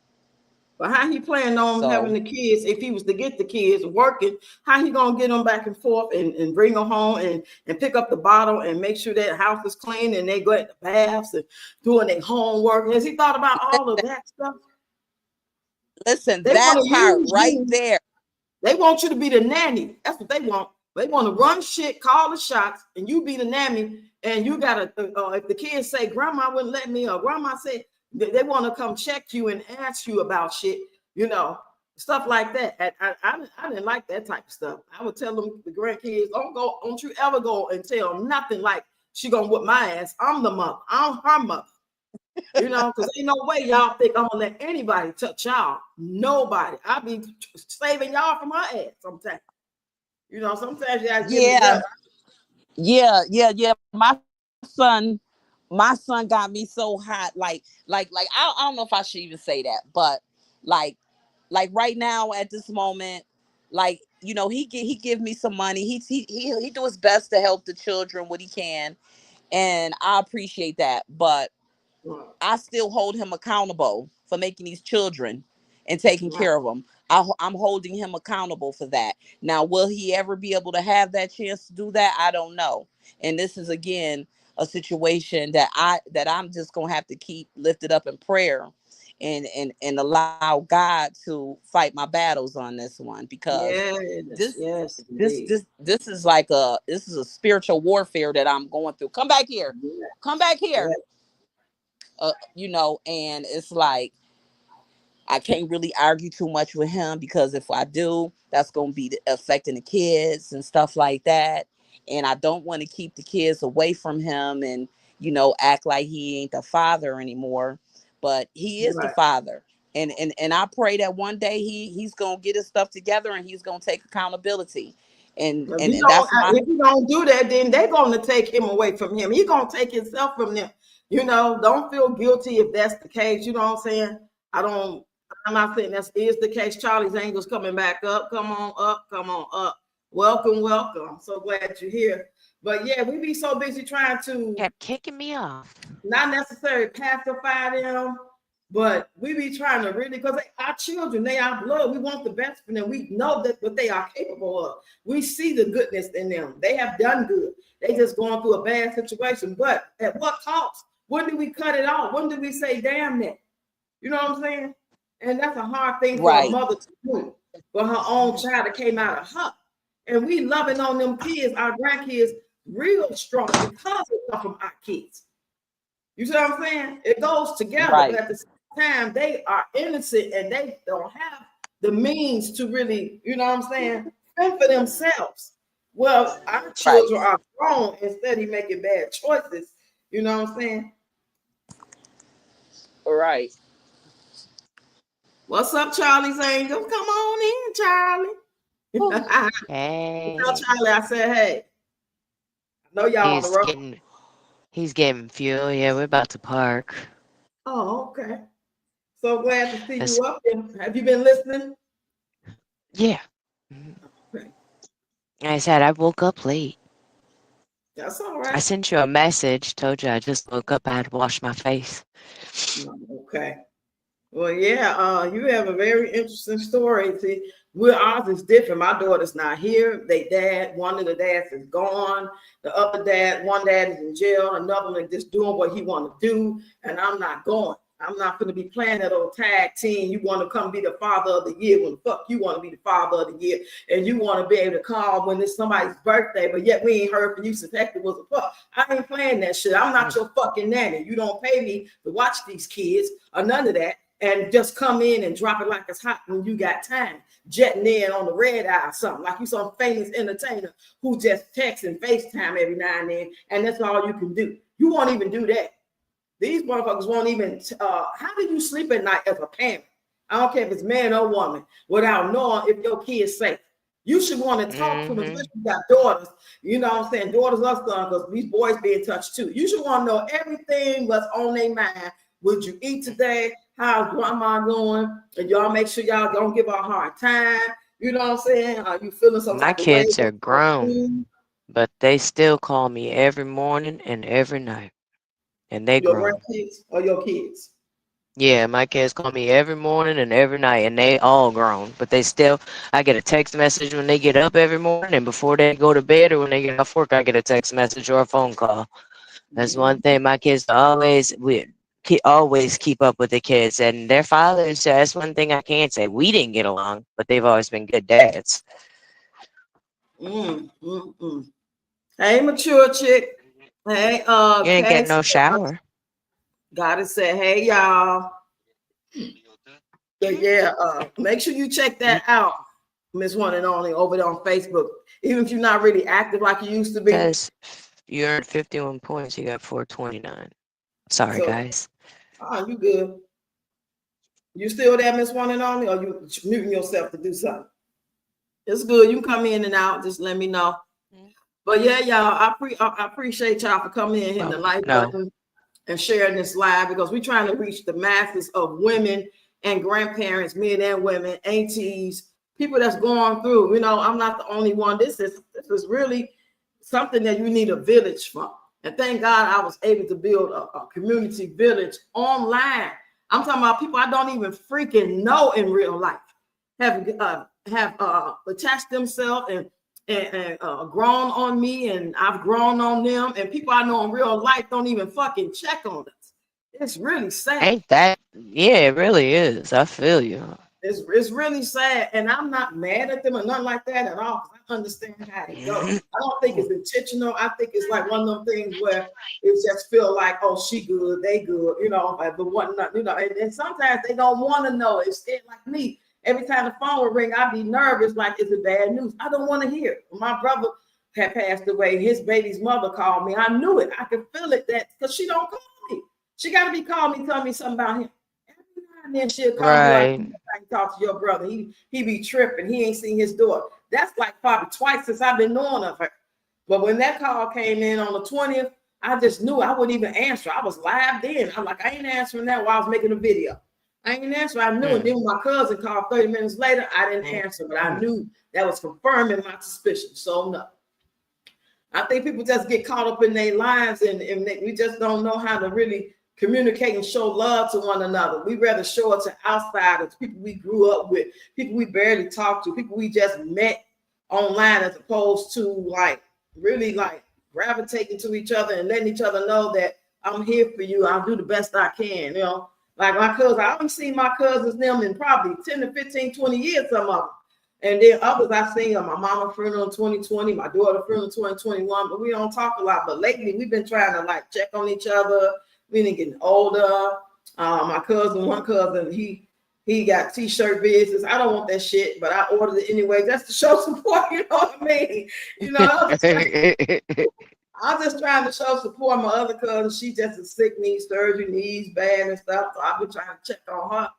But how he planning on So having the kids if he was to get the kids working? How he gonna get them back and forth and bring them home and pick up the bottle and make sure that house is clean and they go at the baths and doing their homework? Has he thought about all of that stuff? listen, They want that to part use right you. there. They want you to be the nanny. That's what they want. They want to run shit, call the shots, and you be the nanny. And you gotta, if the kids say, "Grandma wouldn't let me," or "Grandma said," they want to come check you and ask you about shit. You know. stuff like that. And I didn't like that type of stuff. I would tell them, the grandkids, don't you ever go and tell them nothing like she gonna whip my ass. I'm the mother. I'm her mother. Because ain't no way y'all think I'm gonna let anybody touch y'all. Nobody. I be saving y'all from her ass sometimes. Sometimes you gotta give it Yeah, together. yeah. My son got me so hot. Like I don't know if I should even say that, but like like right now at this moment, like he give me some money. He do his best to help the children what he can, and I appreciate that. But Right, I still hold him accountable for making these children and taking right, care of them. I'm holding him accountable for that. Now, will he ever be able to have that chance to do that? I don't know. And this is again a situation that I'm just gonna have to keep lifted up in prayer, and allow God to fight my battles on this one, because yes, this yes, this indeed. this this is like a spiritual warfare that I'm going through. Come back here. Yeah, Come back here. yeah, And it's like I can't really argue too much with him, because if I do, that's going to be affecting the kids and stuff like that. And I don't want to keep the kids away from him and, act like he ain't the father anymore. But he is the right. father. And I pray that one day he's going to get his stuff together and he's going to take accountability. And, If and, you and don't, that's my, if you don't do that, then they're gonna take him away from him. He's gonna take himself from them. Don't feel guilty if that's the case. You know what I'm saying? I don't. I'm not saying that is the case. Charlie's Angels coming back up. Come on up. Come on up. Welcome, welcome. I'm so glad you're here. But yeah, we be so busy trying to Kept kicking me off. not necessarily pacify them, but we be trying to really, because our children, they our blood. We want the best for them. We know that what they are capable of. We see the goodness in them. They have done good. They just going through a bad situation. But at what cost? When do we cut it off? When do we say, damn that? You know what I'm saying? And that's a hard thing for a right, mother to do for her own child that came out of her. And we loving on them kids, our grandkids, real strong because it come from our kids. You see what I'm saying? It goes together, but right, at the same time, they are innocent and they don't have the means to really, you know what I'm saying, fend for themselves. Well, our right, children are grown instead of making bad choices. You know what I'm saying? right. What's up, Charlie's Angels? Come on in, Charlie. Whew. Tell Hey, Charlie I said, hey, I know y'all on the he's road. getting he's getting fuel. Yeah, we're about to park. Oh, okay. So glad to see That's you up here. Have you been listening? yeah. Mhm. Okay. Like I said, I woke up late. That's all I right. sent you a message. Told you I just woke up. I had to wash my face. Okay. Well, yeah, you have a very interesting story. See, ours is different. My daughter's not here. One of the dads is gone. One dad is in jail. Another one is just doing what he want to do, and I'm not going. I'm not going to be playing that old tag team. You want to come be the father of the year when the fuck you want to be the father of the year, and you want to be able to call when it's somebody's birthday, but yet we ain't heard from you since Hector was a fuck. I ain't playing that shit. I'm not your fucking nanny. You don't pay me to watch these kids or none of that, and just come in and drop it like it's hot when you got time, jetting in on the red eye or something, like you some famous entertainer who just texts and FaceTime every now and then, and that's all you can do. You won't even do that. These motherfuckers won't even, how do you sleep at night as a parent? I don't care if it's man or woman, without knowing if your kid's safe. You should want to talk to them, Mm-hmm. especially if you got daughters. You know what I'm saying? Daughters or sons, because these boys be in touch too. You should want to know everything what's on their mind. Would you eat today? How's grandma doing? And y'all make sure y'all don't give her a hard time. You know what I'm saying? Are you feeling some My type of way? kids are grown, but they still call me every morning and every night, and they Your grown. grandkids or your kids? Yeah, my kids call me every morning and every night, and they all grown. But they still, I get a text message when they get up every morning, and before they go to bed or when they get off work, I get a text message or a phone call. That's one thing my kids always keep up with the kids and their fathers. So that's one thing I can't say. We didn't get along, but they've always been good dads. Mm, mm, mm. Hey, mature chick. Hey, You ain't get Casey. no shower. Gotta say, hey, y'all. But yeah, make sure you check that out, Miss One and Only, over there on Facebook. Even if you're not really active like you used to be. Says you earned 51 points. You got 429. Sorry, So, guys. you good. You still there, Miss One and Only, or you muting yourself to do something? It's good. You can come in and out. Just let me know. But yeah, y'all, I appreciate y'all for coming in, hitting the like button and sharing this live, because we're trying to reach the masses of women and grandparents, men and women, aunties, people that's going through. You know, I'm not the only one. This is really something that you need a village from. And thank God I was able to build a community village online. I'm talking about people I don't even freaking know in real life have attached themselves and grown on me, and I've grown on them, and people I know in real life don't even fucking check on us. It's really sad. Ain't that? Yeah, it really is. I feel you. It's really sad, and I'm not mad at them or nothing like that at all. I understand how it goes. I don't think it's intentional. I think it's like one of them things where it just feel like, oh, she good, they good, you know, but whatnot, you know. And sometimes they don't want to know. It's scared like me. Every time the phone would ring, I'd be nervous, like, is it bad news? I don't want to hear it. My brother had passed away. His baby's mother called me. I knew it. I could feel it, that because she don't call me. She got to be calling me, telling me something about him. And then she'll call me like, I talk to your brother. He be tripping. He ain't seen his daughter. That's like probably twice since I've been knowing of her. But when that call came in on the 20th, I just knew I wouldn't even answer. I was live then. I'm like, I ain't answering that while I was making a video. I ain't answer. I knew. And then when my cousin called 30 minutes later, I didn't answer, but I knew that was confirming my suspicion. So no. I think people just get caught up in their lives, and we just don't know how to really communicate and show love to one another. We rather show it to outsiders, people we grew up with, people we barely talk to, people we just met online, as opposed to like really like gravitating to each other and letting each other know that I'm here for you. I'll do the best I can, you know. Like my cousin, I haven't seen my cousins them in probably 10 to 15, 20 years, some of them. And then others I've seen my mama funeral in 2020, my daughter funeral in 2021, but we don't talk a lot. But lately we've been trying to like check on each other. We've been getting older. My cousin, one cousin, he got t-shirt business. I don't want that shit, but I ordered it anyway. That's to show support, you know what I mean? You know, I'm just trying to show support. My other cousin, she just a sick, needs surgery, knees bad and stuff. So I've been trying to check on her.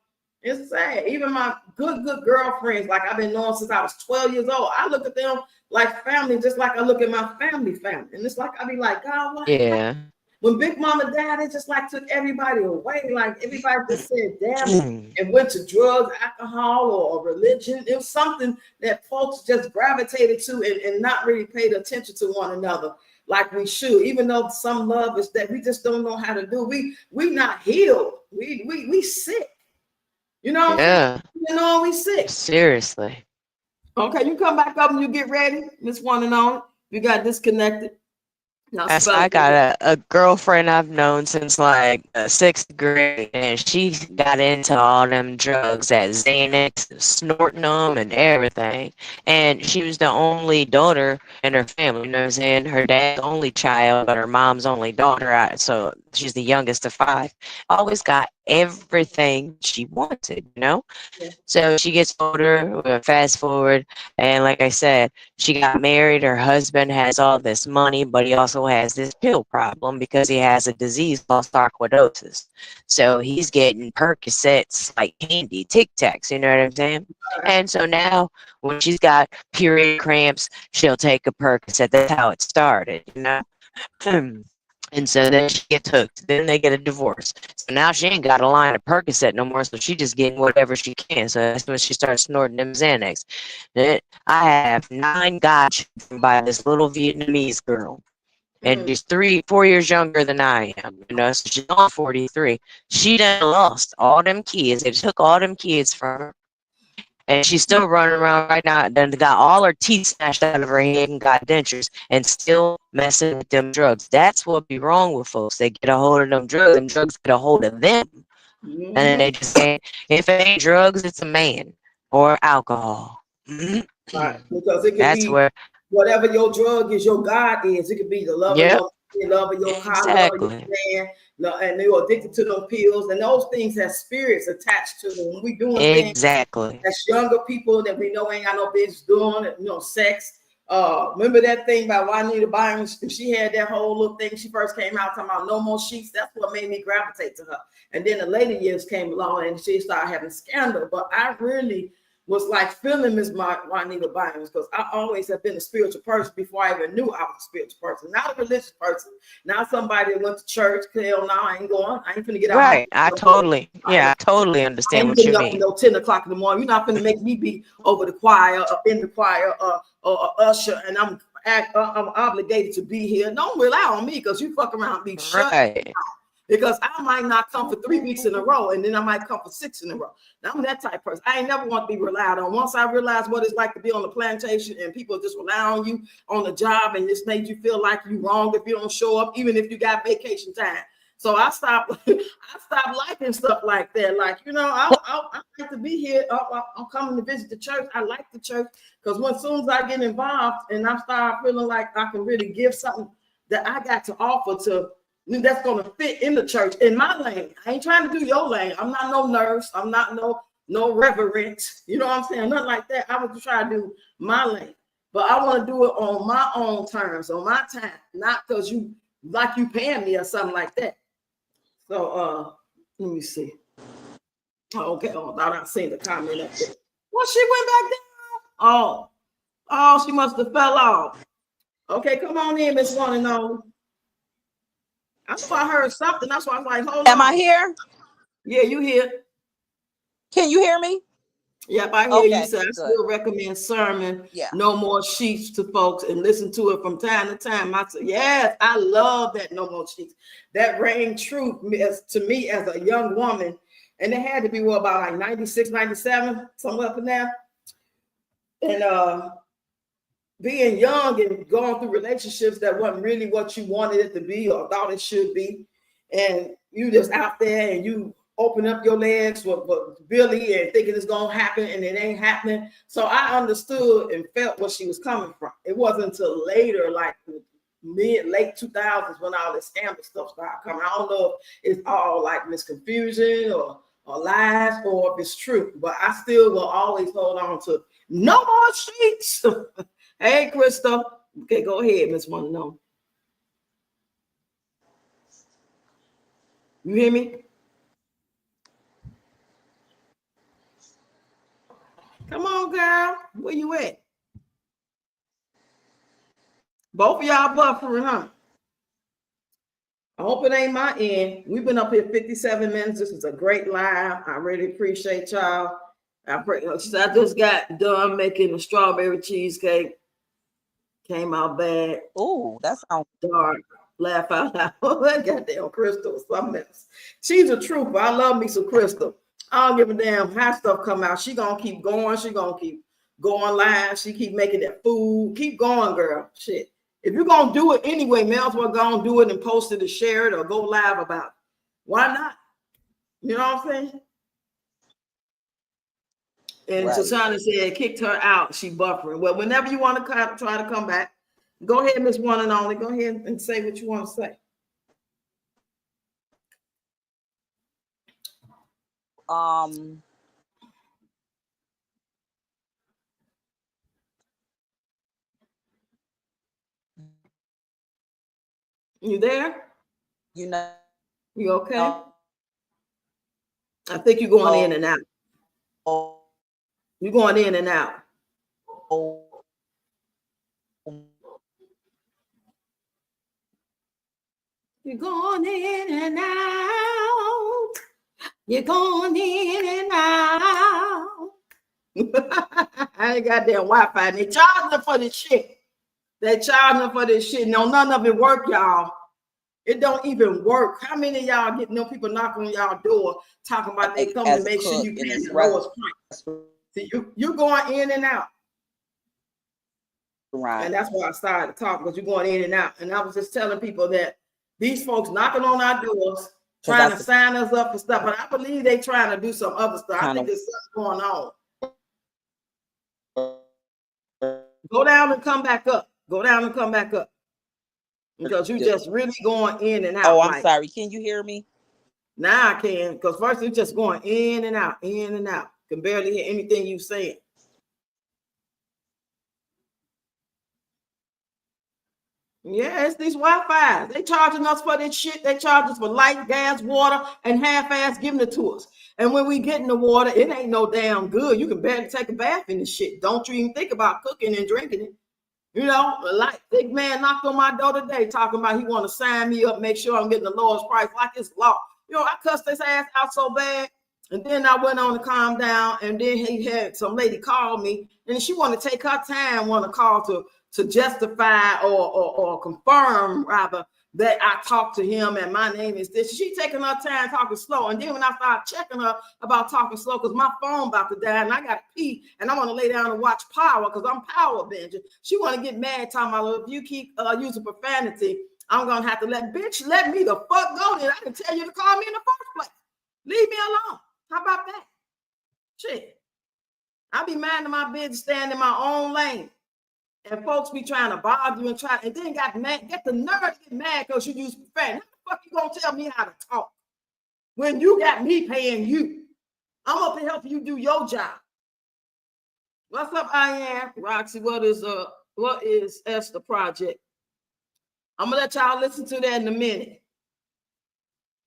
It's sad. Even my good girlfriends, like I've been knowing since I was 12 years old, I look at them like family, just like I look at my family. And it's like, I be like, God, why? Yeah. When Big Mama died, it just like took everybody away. Like everybody just said, damn, and went to drugs, alcohol, or religion. It was something that folks just gravitated to and not really paid attention to one another like we should. Even though some love is that we just don't know how to do. We not healed. We sick. You know? Yeah. You know, we sick. Seriously. Okay, you come back up and you get ready. Miss One and Only. You got disconnected. I got a girlfriend I've known since like sixth grade, and she got into all them drugs at Xanax, snorting them and everything. And she was the only daughter in her family. You know what I'm saying? Her dad's only child, but her mom's only daughter. So she's the youngest of five. Always got everything she wanted, you know? Yeah. So she gets older, fast forward, and like I said, she got married. Her husband has all this money, but he also has this pill problem because he has a disease called sarcoidosis. So he's getting Percocets like candy, Tic Tacs, you know what I'm saying? And so now when she's got period cramps, she'll take a Percocet. That's how it started, you know? And so then she gets hooked. Then they get a divorce. So now she ain't got a line of Percocet no more. So she just getting whatever she can. So that's when she starts snorting them Xanax. Then I have 9 godchildren by this little Vietnamese girl. And she's 4 years younger than I am. You know, so she's on 43. She done lost all them kids. They took all them kids from her. And she's still running around right now. Then got all her teeth snatched out of her head and got dentures and still messing with them drugs. That's what be wrong with folks. They get a hold of them drugs get a hold of them. And then they just say, if it ain't drugs, it's a man or alcohol. Right. Because it could That's be where whatever your drug is, your God is. It could be the love of your They love your car, love your Exactly. man, and they're addicted to those pills, and those things have spirits attached to them. When we doing things Exactly. as younger people that we know ain't got no business doing, sex. Remember that thing by Juanita Byron? She had that whole little thing. She first came out talking about no more sheets. That's what made me gravitate to her. And then the later years came along and she started having scandal. But I really was like feeling Miss Juanita Byron because I always have been a spiritual person before I even knew I was a spiritual person. Not a religious person. Not somebody that went to church. Hell no, I ain't going. I ain't finna get out my Right. I totally I understand ain't what you getting up mean. until 10 o'clock in the morning. You're not going to make me be over the choir, in the choir, or usher, and I'm obligated to be here. Don't rely on me because you fuck around and be shut Right. because I might not come for 3 weeks in a row, and then I might come for 6 in a row. Now, I'm that type of person. I ain't never want to be relied on. Once I realized what it's like to be on the plantation and people just rely on you on the job and just made you feel like you wrong if you don't show up, even if you got vacation time. So I stopped. I stopped liking stuff like that. Like I like to be here. I'm coming to visit the church. I like the church because as soon as I get involved and I start feeling like I can really give something that I got to offer to that's going to fit in the church in my lane. I ain't trying to do your lane. I'm not no nurse. I'm not no reverend. You know what I'm saying? Nothing like that. I was trying to do my lane, but I want to do it on my own terms, on my time, not because you paying me or something like that. So let me see. Oh, okay. Oh, I thought I seen the comment up there. Well, she went back down. Oh, she must have fell off. Okay, come on in, Miss One and Only. I thought I heard something. That's why I was like, hold on. Am I here? Yeah, you here. Can you hear me? Yep, I hear Okay, you. So I good. still recommend sermon, Yeah. No More Sheets to folks and listen to it from time to time. I said, yes, I love that No More Sheets. That rang true to me as a young woman. And it had to be about like 96, 97, somewhere up in there. And being young and going through relationships that wasn't really what you wanted it to be or thought it should be. And you just out there and you open up your legs with Billy and thinking it's going to happen and it ain't happening. So I understood and felt where she was coming from. It wasn't until later, like late 2000s when all this scandal stuff started coming. I don't know if it's all like misconfusion or lies or if it's true, but I still will always hold on to no more sheets. Hey, Crystal. Okay, go ahead, Miss One to Know. You hear me? Come on, girl. Where you at? Both of y'all buffering, huh? I hope it ain't my end. We've been up here 57 minutes. This is a great live. I really appreciate y'all. I just got done making a strawberry cheesecake. Came out bad. Oh, that sounds dark. Laugh out loud. That goddamn Crystal or something else. She's a trooper. I love me some Crystal. I don't give a damn how stuff come out. She gonna keep going. She gonna keep going live. She keep making that food. Keep going, girl. Shit. If you're gonna do it anyway, may as well go and do it and post it and share it or go live about it. Why not? You know what I'm saying? And right. Shoshana said, kicked her out. She buffering. Well, whenever you want to try to come back, go ahead, Miss One and Only. Go ahead and say what you want to say. You there? You know, You okay? I think you're going in and out. You're going in and out. You're going in and out. You're going in and out. I ain't got damn Wi-Fi. They charging them for this shit. They charging them for this shit. No, none of it work, y'all. It don't even work. How many of y'all get people knocking on y'all door talking about they come to make sure you pay the lowest price? See, you're going in and out. Right. And that's why I started to talk because you're going in and out. And I was just telling people that these folks knocking on our doors, trying to sign us up for stuff. But I believe they trying to do some other stuff. I think there's something going on. Go down and come back up. Go down and come back up. because you just really going in and out. Oh, I'm sorry. Can you hear me? Now I can, because first it's just going in and out, in and out. Can barely hear anything you saying. Yeah, it's these Wi-Fi. They charging us for this shit. They charge us for light, gas, water, and half-ass giving it to us. And when we get in the water, it ain't no damn good. You can barely take a bath in this shit. Don't you even think about cooking and drinking it. You know, like big man knocked on my door today talking about he want to sign me up, make sure I'm getting the lowest price, like it's law. You know, I cussed his ass out so bad. And then I went on to calm down. And then he had some lady call me, and she wanted to take her time, want to call to justify or confirm rather that I talked to him and my name is this. She taking her time talking slow. And then when I started checking her about talking slow, because my phone about to die and I got to pee and I want to lay down and watch Power because I'm power binging. She want to get mad talking about, if you keep using profanity, I'm going to have to let me the fuck go. Then I can tell you to call me in the first place. Leave me alone. How about that? Shit. I be minding my business, staying in my own lane. And folks be trying to bother you and then got mad, get the nerve to get mad because you use profanity. How the fuck you gonna tell me how to talk when you got me paying you? I'm up to help you do your job. What's up, I am Roxy? What is Esther Project? I'm gonna let y'all listen to that in a minute.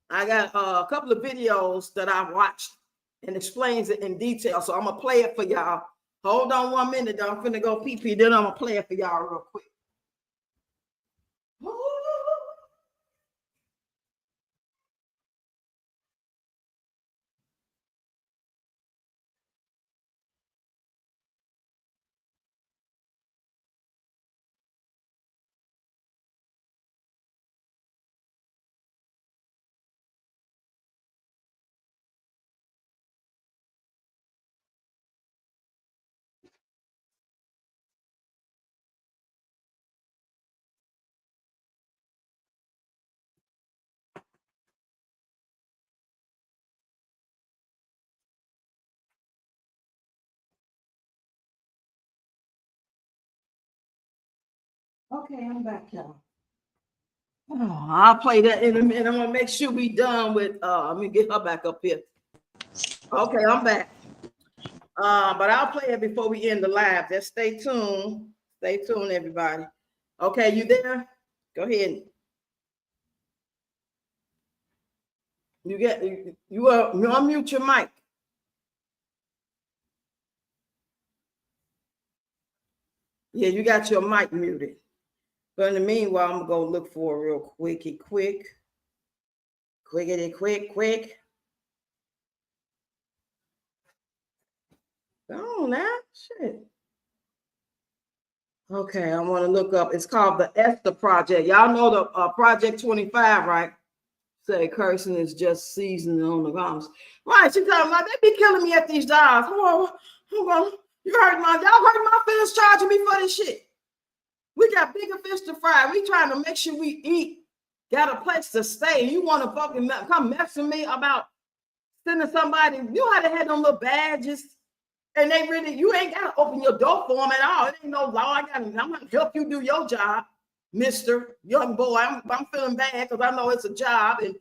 I got a couple of videos that I watched and explains it in detail, so I'm gonna play it for y'all. Hold on 1 minute, though. I'm finna go pee, then I'm gonna play it for y'all real quick. Okay, I'm back, y'all. Oh, I'll play that in a minute. I'm gonna make sure we done with let me get her back up here. Okay, I'm back. But I'll play it before we end the live. Just stay tuned. Stay tuned, everybody. Okay, you there? Go ahead. You unmute your mic. Yeah, you got your mic muted. But in the meanwhile, I'm gonna go look for a real quick. Go on now, shit. Okay, I want to look up. It's called the Esther Project. Y'all know the Project 25, right? Say cursing is just seasoning on the gums. Right, she talking about they be killing me at these jobs. Hold on. Y'all hurt my feelings charging me for this shit. We got bigger fish to fry. We trying to make sure we eat, got a place to stay. You want to fucking come mess with me about sending somebody? You had to have them little badges, and they really, you ain't got to open your door for them at all. It ain't no law. I'm gonna help you do your job, Mr. Young Boy. I'm feeling bad because I know it's a job, and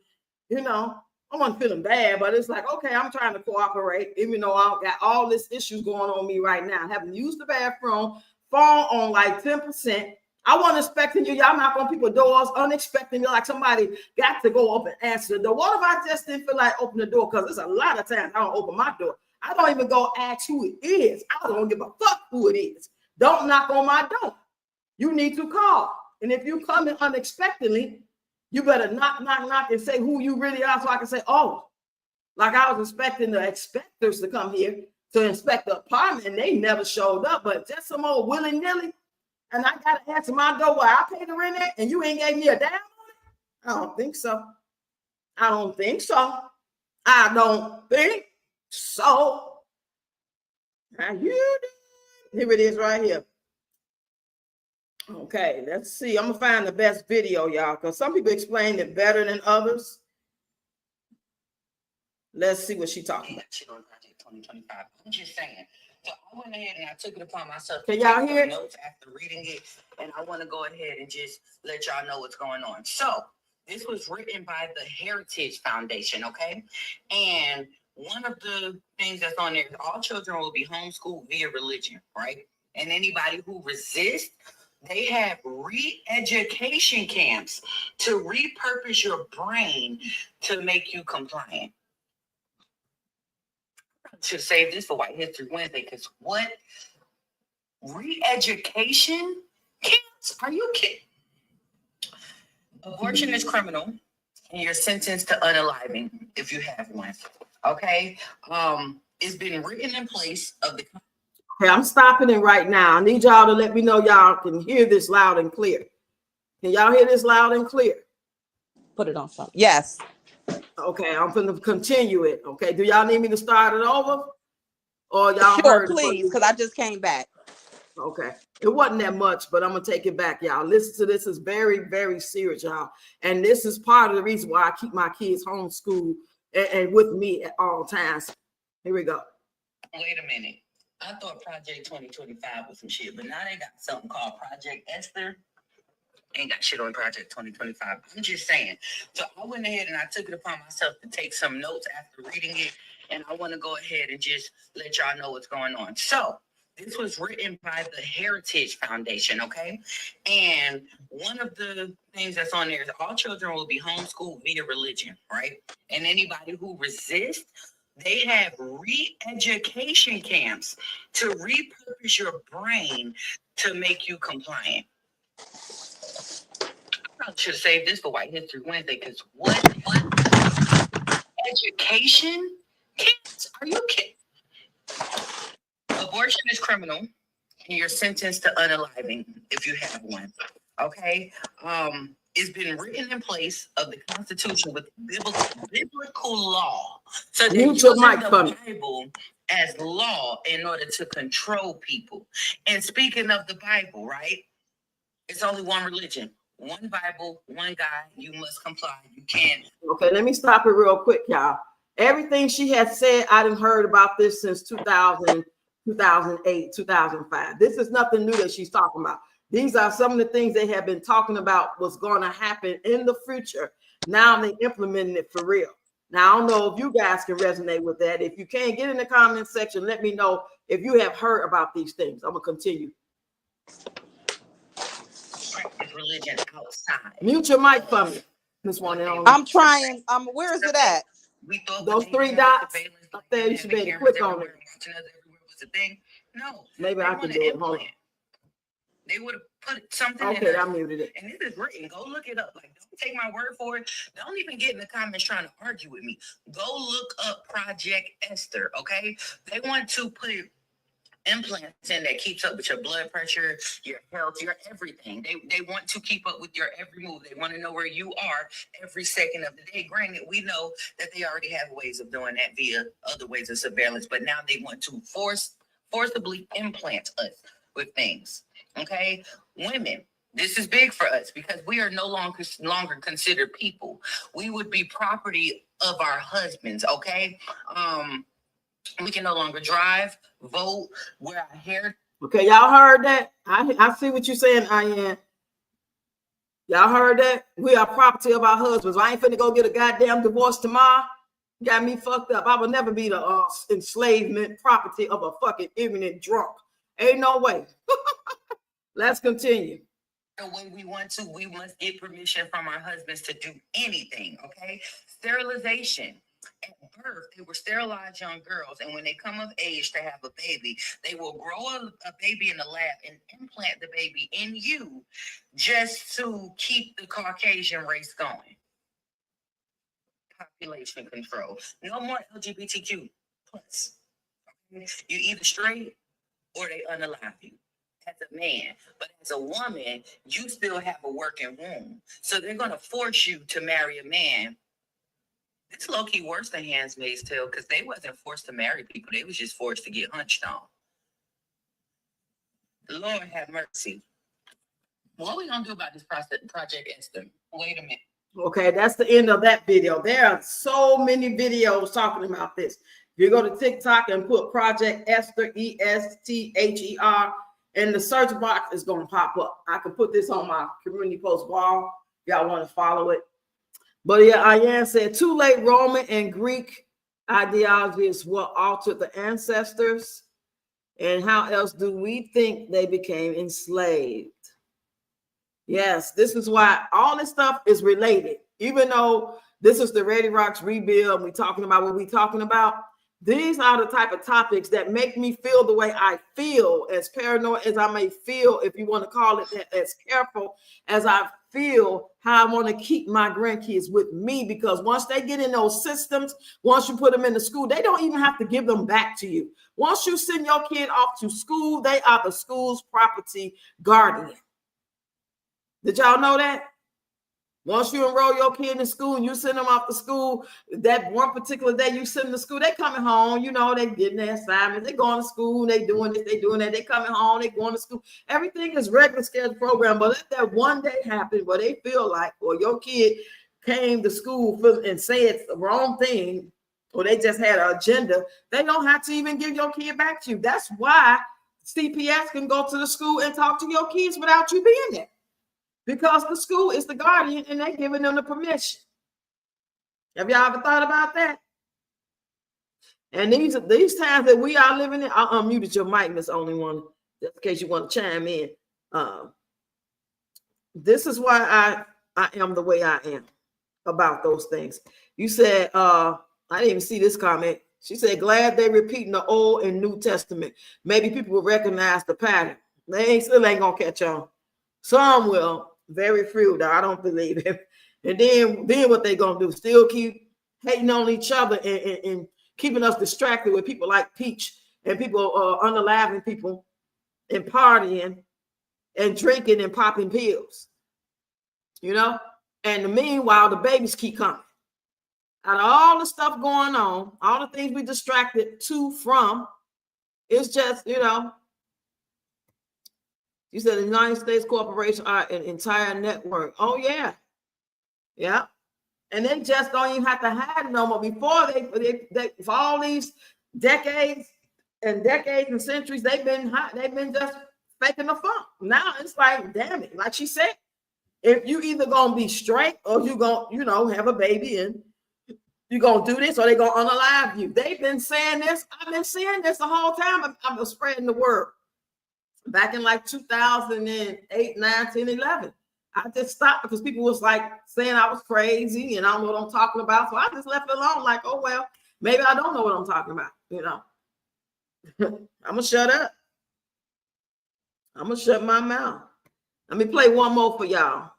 you know I wasn't feeling bad, but it's like, okay, I'm trying to cooperate, even though I got all this issues going on me right now. I haven't used the bathroom, phone on like 10%. I wasn't expecting you. Y'all knock on people's doors unexpectedly, like somebody got to go up and answer the door. What if I just didn't feel like opening the door? Because there's a lot of times I don't open my door. I don't even go ask who it is. I don't give a fuck who it is. Don't knock on my door. You need to call. And if you come in unexpectedly, you better knock, and say who you really are so I can say, oh, like I was expecting the inspectors to come here to inspect the apartment and they never showed up, but just some old willy-nilly. And I got to answer my door where I paid the rent at and you ain't gave me a dime on it? I don't think so. Now you do. Here it is right here. Okay, let's see. I'm gonna find the best video, y'all, because some people explain it better than others. Let's see what she's talking about. Shit on Project 2025. I'm just saying, So I went ahead and I took it upon myself. Can to y'all take hear some it? notes after reading it, and I want to go ahead and just let y'all know what's going on. So this was written by the Heritage Foundation, okay? And one of the things that's on there is all children will be homeschooled via religion, right? And anybody who resists, they have re-education camps to repurpose your brain to make you compliant. I should save this for White History Wednesday, because what? Re-education camps? Are you kidding? Abortion is criminal, and you're sentenced to unaliving if you have one. Okay? It's been written in place of the. Okay, I'm stopping it right now. I need y'all to let me know y'all can hear this loud and clear. Can y'all hear this loud and clear? Put it on something. Yes. Okay, I'm going to continue it. Okay, do y'all need me to start it over? Or y'all Sure, heard it? please, because I just came back. Okay, it wasn't that much, but I'm going to take it back, y'all. Listen to this. Is very, very serious, y'all. And this is part of the reason why I keep my kids homeschooled and with me at all times. Here we go. Wait a minute. I thought Project 2025 was some shit, but now they got something called Project Esther. Ain't got shit on Project 2025. I'm just saying. So I went ahead and I took it upon myself to take some notes after reading it. And I want to go ahead and just let y'all know what's going on. So this was written by the Heritage Foundation, okay? And one of the things that's on there is all children will be homeschooled via religion, right? And anybody who resists, they have re-education camps to repurpose your brain to make you compliant. I should save this for White History Wednesday, because what education camps? Are you kidding? Abortion is criminal, and you're sentenced to unaliving if you have one. Okay? It's been written in place of the Constitution with biblical law. So they're Mute your using mic the for me. Bible as law in order to control people. And speaking of the Bible, right? It's only one religion, one Bible, one God. You must comply. You can't. Okay, let me stop it real quick, y'all. Everything she has said, I didn't heard about this since 2000, 2008, 2005. This is nothing new that she's talking about. These are some of the things they have been talking about what's going to happen in the future. Now they're implementing it for real. Now, I don't know if you guys can resonate with that. If you can't, get in the comment section. Let me know if you have heard about these things. I'm going to continue. Practice religion outside. Mute your mic for me. This one and only. I'm trying. Where is it at? We thought Those three dots up there, you should be able to click on it. Was a thing. No, Maybe I can do it. Hold on. They would have put something in Okay, there. I muted it. And this is written. Go look it up. Like, don't take my word for it. Don't even get in the comments trying to argue with me. Go look up Project Esther, okay? They want to put implants in that keeps up with your blood pressure, your health, your everything. They want to keep up with your every move. They want to know where you are every second of the day. Granted, we know that they already have ways of doing that via other ways of surveillance, but now they want to forcibly implant us with things. Okay, women. This is big for us because we are no longer considered people. We would be property of our husbands. Okay. We can no longer drive, vote, wear our hair. Okay, y'all heard that? I see what you're saying, Ian. Y'all heard that? We are property of our husbands. I ain't finna go get a goddamn divorce tomorrow. Got me fucked up. I will never be the enslavement property of a fucking ignorant drunk. Ain't no way. Let's continue. When we want to, we must get permission from our husbands to do anything, okay? Sterilization. At birth, they will sterilize young girls, and when they come of age to have a baby, they will grow a baby in the lab and implant the baby in you just to keep the Caucasian race going. Population control. No more LGBTQ plus. Okay? You either straight or they unalive you. As a man, but as a woman, you still have a working womb. So they're going to force you to marry a man. It's low-key worse than Handmaid's Tale because they wasn't forced to marry people. They was just forced to get hunched on. The Lord have mercy. What are we going to do about this Project Esther? Wait a minute. Okay, that's the end of that video. There are so many videos talking about this. If you go to TikTok and put Project Esther, ESTHER, and the search box is going to pop up. I can put this on my community post wall. Y'all want to follow it. But yeah, Ayan said too late Roman and Greek ideology is what altered the ancestors. And how else do we think they became enslaved? Yes, this is why all this stuff is related. Even though this is the Readyroxx rebuild, we're talking about what we're talking about. These are the type of topics that make me feel the way I feel, as paranoid as I may feel, if you want to call it that, as careful as I feel, how I want to keep my grandkids with me. Because once they get in those systems, once you put them in the school, they don't even have to give them back to you. Once you send your kid off to school, they are the school's property guardian. Did y'all know that? Once you enroll your kid in school and you send them off to school, that one particular day you send them to school, they coming home, you know, they getting their assignments, they going to school, they doing this, they doing that, they coming home, they going to school. Everything is regular scheduled program. But if that one day happened where they feel like, or your kid came to school and said the wrong thing, or they just had an agenda, they don't have to even give your kid back to you. That's why CPS can go to the school and talk to your kids without you being there. Because the school is the guardian and they're giving them the permission. Have y'all ever thought about that? And these times that we are living in, I unmuted your mic, Miss Only One, just in case you want to chime in. This is why I am the way I am about those things. You said, I didn't even see this comment. She said, glad they're repeating the Old and New Testament. Maybe people will recognize the pattern. They still ain't gonna catch on. Some will. Very few, though. I don't believe it. And then what they gonna do? Still keep hating on each other and keeping us distracted with people like Peach and people unaliving people and partying and drinking and popping pills. You know? And meanwhile, the babies keep coming. Out of all the stuff going on, all the things we distracted from, it's just, you know. You said the United States corporation are an entire network. Oh, yeah. Yeah. And they just don't even have to hide no more. Before they for all these decades and centuries, they've been just faking the funk. Now it's like, damn it. Like she said, if you either gonna be straight or you gonna, you know, have a baby and you're gonna do this or they're gonna unalive you. They've been saying this. I've been saying this the whole time. I'm spreading the word. Back in like 2008, 9, 10, 11. I just stopped because people was like saying I was crazy and I don't know what I'm talking about. So I just left it alone. Like, oh, well, maybe I don't know what I'm talking about. You know, I'm going to shut up. I'm going to shut my mouth. Let me play one more for y'all.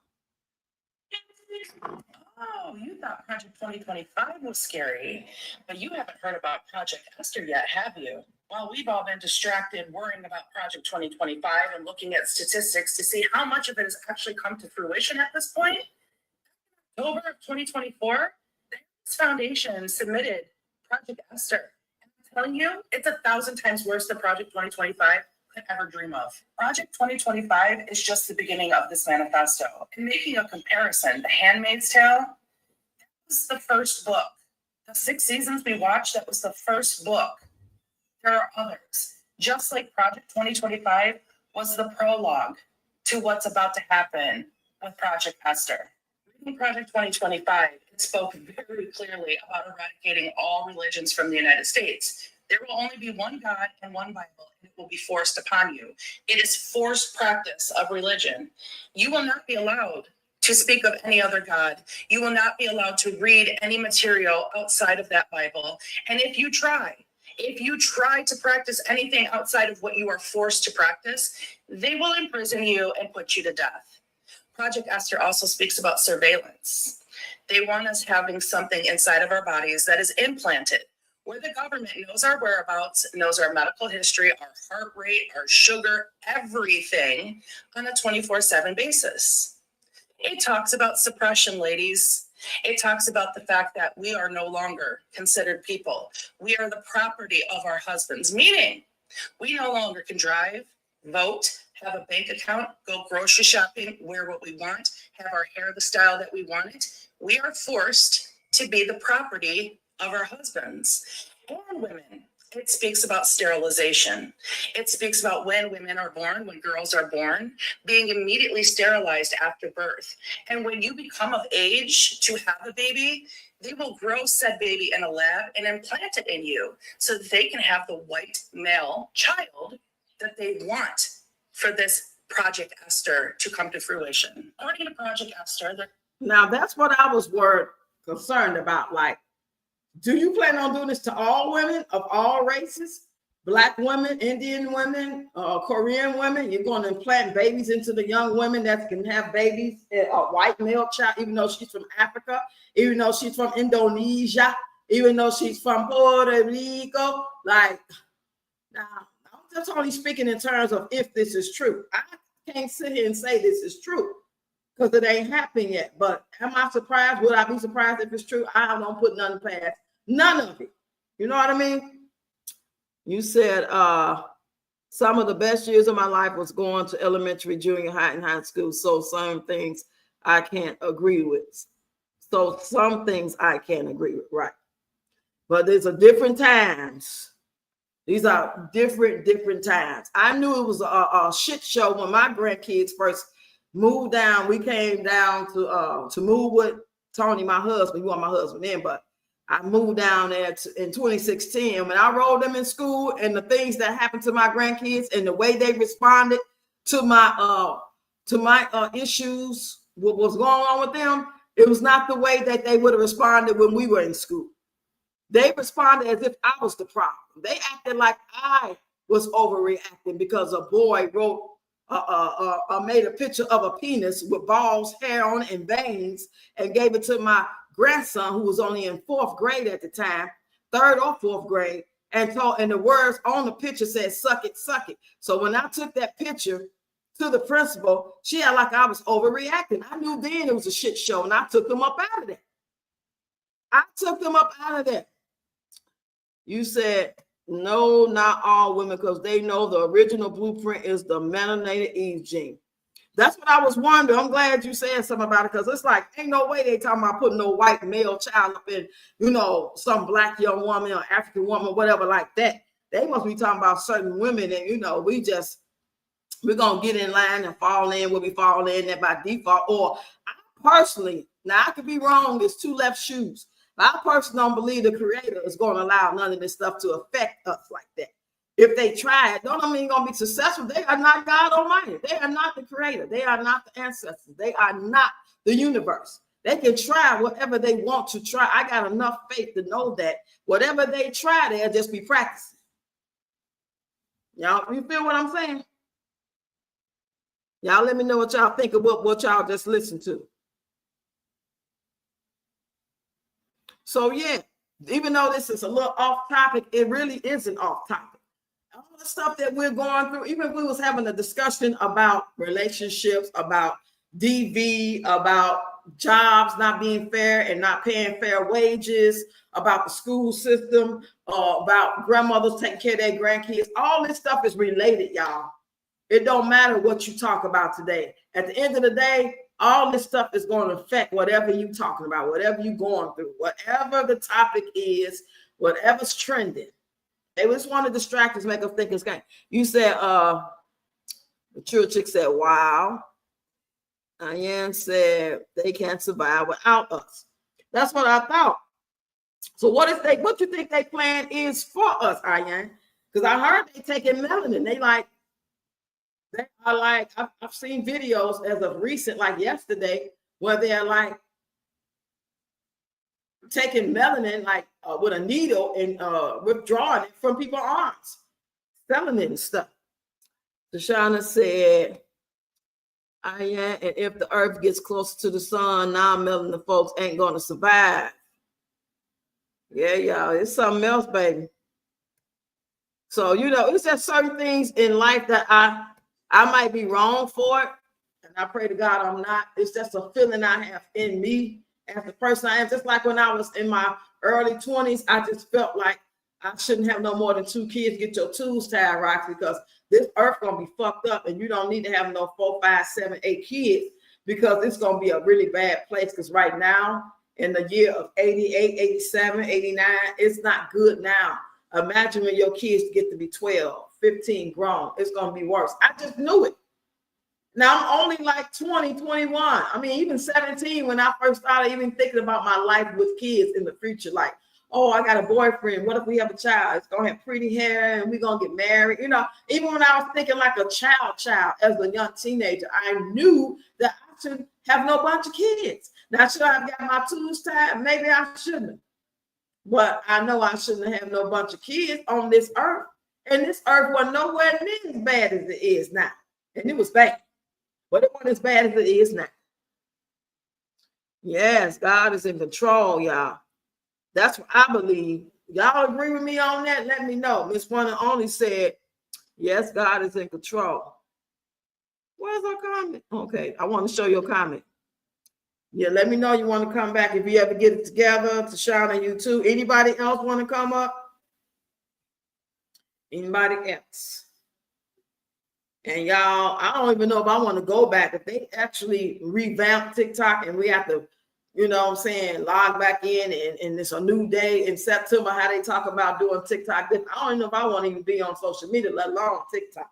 Oh, you thought Project 2025 was scary, but you haven't heard about Project Esther yet, have you? Well, we've all been distracted worrying about Project 2025 and looking at statistics to see how much of it has actually come to fruition at this point. In October of 2024, the Harris Foundation submitted Project Esther. And I'm telling you, it's 1,000 times worse than Project 2025 could ever dream of. Project 2025 is just the beginning of this manifesto. And making a comparison, The Handmaid's Tale, that was the first book. The 6 seasons we watched, that was the first book. There are others. Just like Project 2025 was the prologue to what's about to happen with Project Esther. Reading Project 2025, it spoke very clearly about eradicating all religions from the United States. There will only be one God and one Bible, and it will be forced upon you. It is forced practice of religion. You will not be allowed to speak of any other God. You will not be allowed to read any material outside of that Bible. And if you try to practice anything outside of what you are forced to practice, they will imprison you and put you to death. Project Esther also speaks about surveillance. They want us having something inside of our bodies that is implanted, where the government knows our whereabouts, knows our medical history, our heart rate, our sugar, everything on a 24/7 basis. It talks about suppression, ladies. It talks about the fact that we are no longer considered people. We are the property of our husbands, meaning we no longer can drive, vote, have a bank account, go grocery shopping, wear what we want, have our hair the style that we want it. We are forced to be the property of our husbands. and women. It speaks about sterilization. It speaks about when women are born, when girls are born, being immediately sterilized after birth. And when you become of age to have a baby, they will grow said baby in a lab and implant it in you so that they can have the white male child that they want for this Project Esther to come to fruition. According to Project Esther, now that's what I was concerned about. Like, do you plan on doing this to all women of all races? Black women, Indian women, Korean women? You're going to implant babies into the young women that can have babies, a white male child, even though she's from Africa, even though she's from Indonesia, even though she's from Puerto Rico. Like, now, I'm just only speaking in terms of if this is true. I can't sit here and say this is true because it ain't happened yet. But am I surprised? Would I be surprised if it's true? I don't put nothing past none of it. You know what I mean? You said some of the best years of my life was going to elementary, junior high, and high school. So some things I can't agree with. So some things I can't agree with, right? But there's a different times. These are different times. I knew it was a shit show when my grandkids first moved down. We came down to move with Tony, my husband. You want my husband then, but I moved down there in 2016. When I rolled them in school and the things that happened to my grandkids and the way they responded to my issues, what was going on with them, it was not the way that they would have responded when we were in school. They responded as if I was the problem. They acted like I was overreacting because a boy wrote made a picture of a penis with balls, hair on it, and veins, and gave it to my grandson, who was only in 4th grade at the time, 3rd or 4th grade, and the words on the picture said, "Suck it, suck it." So when I took that picture to the principal, she had like I was overreacting. I knew then it was a shit show, and I took them up out of there. You said, no, not all women, because they know the original blueprint is the melanated Eve gene. That's what I was wondering. I'm glad you said something about it, because it's like, ain't no way they talking about putting no white male child up in, some black young woman or African woman, whatever like that. They must be talking about certain women, and, we're going to get in line and fall in where we fall in that by default. Or I personally, now I could be wrong, there's 2 left shoes. I personally don't believe the creator is going to allow none of this stuff to affect us like that. If they try it, don't mean going to be successful. They are not God Almighty. They are not the creator. They are not the ancestors. They are not the universe. They can try whatever they want to try. I got enough faith to know that whatever they try, they'll just be practicing. Y'all, you feel what I'm saying? Y'all let me know what y'all think of what y'all just listened to. So yeah, even though this is a little off topic, it really isn't off topic. All the stuff that we're going through, even if we was having a discussion about relationships, about DV, about jobs not being fair and not paying fair wages, about the school system, about grandmothers taking care of their grandkids, all this stuff is related, y'all. It don't matter what you talk about today. At the end of the day, all this stuff is going to affect whatever you're talking about, whatever you're going through, whatever the topic is, whatever's trending. They just want to distract us, make us think it's game. You said, the true chick said, wow. Diane said, they can't survive without us. That's what I thought. So what you think their plan is for us, Diane? Because I heard they taking melanin. They are like, I've seen videos as of recent, like yesterday, where they're like taking melanin, like with a needle and withdrawing it from people's arms, selling it and stuff. Deshauna said, and if the earth gets closer to the sun, non-melanin folks ain't going to survive. Yeah, y'all, it's something else, baby. So, it's just certain things in life that I might be wrong for it, and I pray to God I'm not. It's just a feeling I have in me as the person I am. Just like when I was in my early 20s, I just felt like I shouldn't have no more than 2 kids. Get your tools tied, Rox, because this earth gonna be fucked up, and you don't need to have no 4, 5, 7, 8 kids, because it's gonna be a really bad place. Because right now in the year of 88, 87, 89. It's not good now. Imagine when your kids get to be 12, 15 grown. It's going to be worse. I just knew it. Now I'm only like 20, 21. I mean, even 17 when I first started even thinking about my life with kids in the future. Like, oh, I got a boyfriend. What if we have a child? It's going to have pretty hair and we're going to get married. You know, even when I was thinking like a child as a young teenager, I knew that I should have no bunch of kids. Now, should I have got my tools tied? Maybe I shouldn't. But I know I shouldn't have no bunch of kids on this earth. And this earth wasn't nowhere near as bad as it is now. And it was bad. But it wasn't as bad as it is now. Yes, God is in control, y'all. That's what I believe. Y'all agree with me on that? Let me know. Miss One and Only said, yes, God is in control. Where's our comment? Okay, I want to show your comment. Yeah, let me know you want to come back if you ever get it together. To Sean and you too. Anybody else want to come up? Anybody else? And y'all, I don't even know if I want to go back. If they actually revamp TikTok and we have to, you know what I'm saying, log back in and it's a new day in September, how they talk about doing TikTok. I don't even know if I want to even be on social media, let alone TikTok.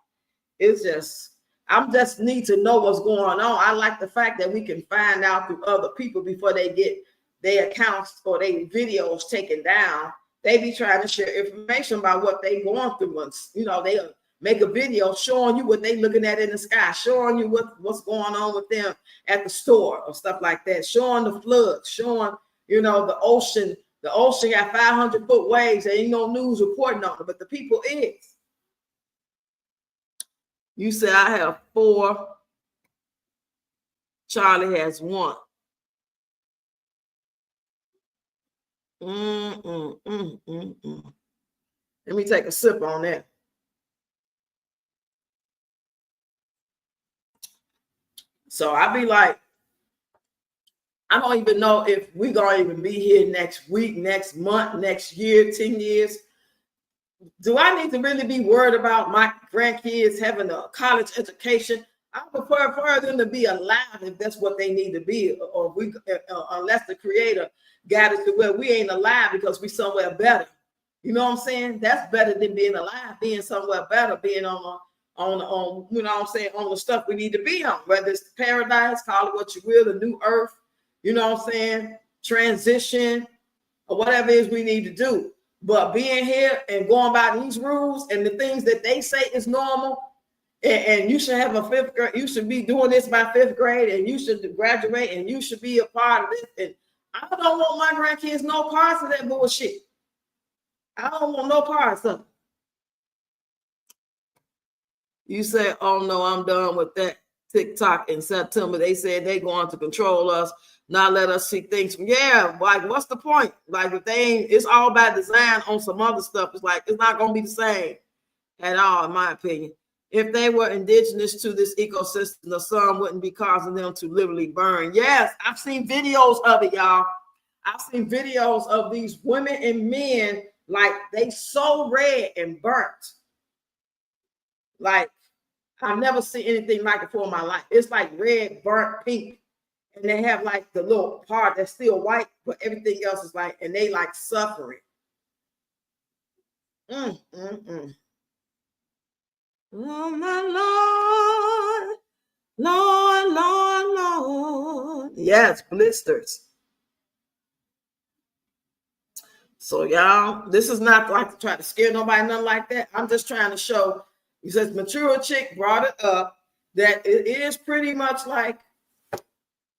It's just, I just need to know what's going on. I like the fact that we can find out through other people before they get their accounts or their videos taken down. They be trying to share information about what they going through. Once, you know, they make a video showing you what they looking at in the sky, showing you what's going on with them at the store or stuff like that, showing the floods, showing, you know, the ocean. The ocean got 500-foot waves. There ain't no news reporting on it, but the people is. You say I have 4. Charlie has 1. Let me take a sip on that. So I be like, I don't even know if we're going to even be here next week, next month, next year, 10 years. Do I need to really be worried about my grandkids having a college education? I prefer for them to be alive if that's what they need to be, or we, unless the Creator got us to where we ain't alive because we somewhere better. You know what I'm saying? That's better than being alive, being somewhere better, being on you know what I'm saying, on the stuff we need to be on, whether it's paradise, call it what you will, the new earth, you know what I'm saying, transition, or whatever it is we need to do. But being here and going by these rules and the things that they say is normal, and you should have a 5th grade, you should be doing this by 5th grade, and you should graduate, and you should be a part of this. And I don't want my grandkids no parts of that bullshit. I don't want no parts of it. You say, oh no, I'm done with that. TikTok in September, they said they're going to control us, not let us see things. Yeah, like what's the point? Like if they ain't, it's all by design on some other stuff. It's like it's not gonna be the same at all, in my opinion. If they were indigenous to this ecosystem, the sun wouldn't be causing them to literally burn. Yes, I've seen videos of it, y'all. I've seen videos of these women and men like they so red and burnt. Like I've never seen anything like it before in my life. It's like red, burnt pink. And they have like the little part that's still white, but everything else is like, and they like suffering. Oh my Lord, Lord, Lord, Lord. Yes, blisters. So y'all, this is not like to try to scare nobody, nothing like that. I'm just trying to show. He says, mature chick brought it up that it is pretty much like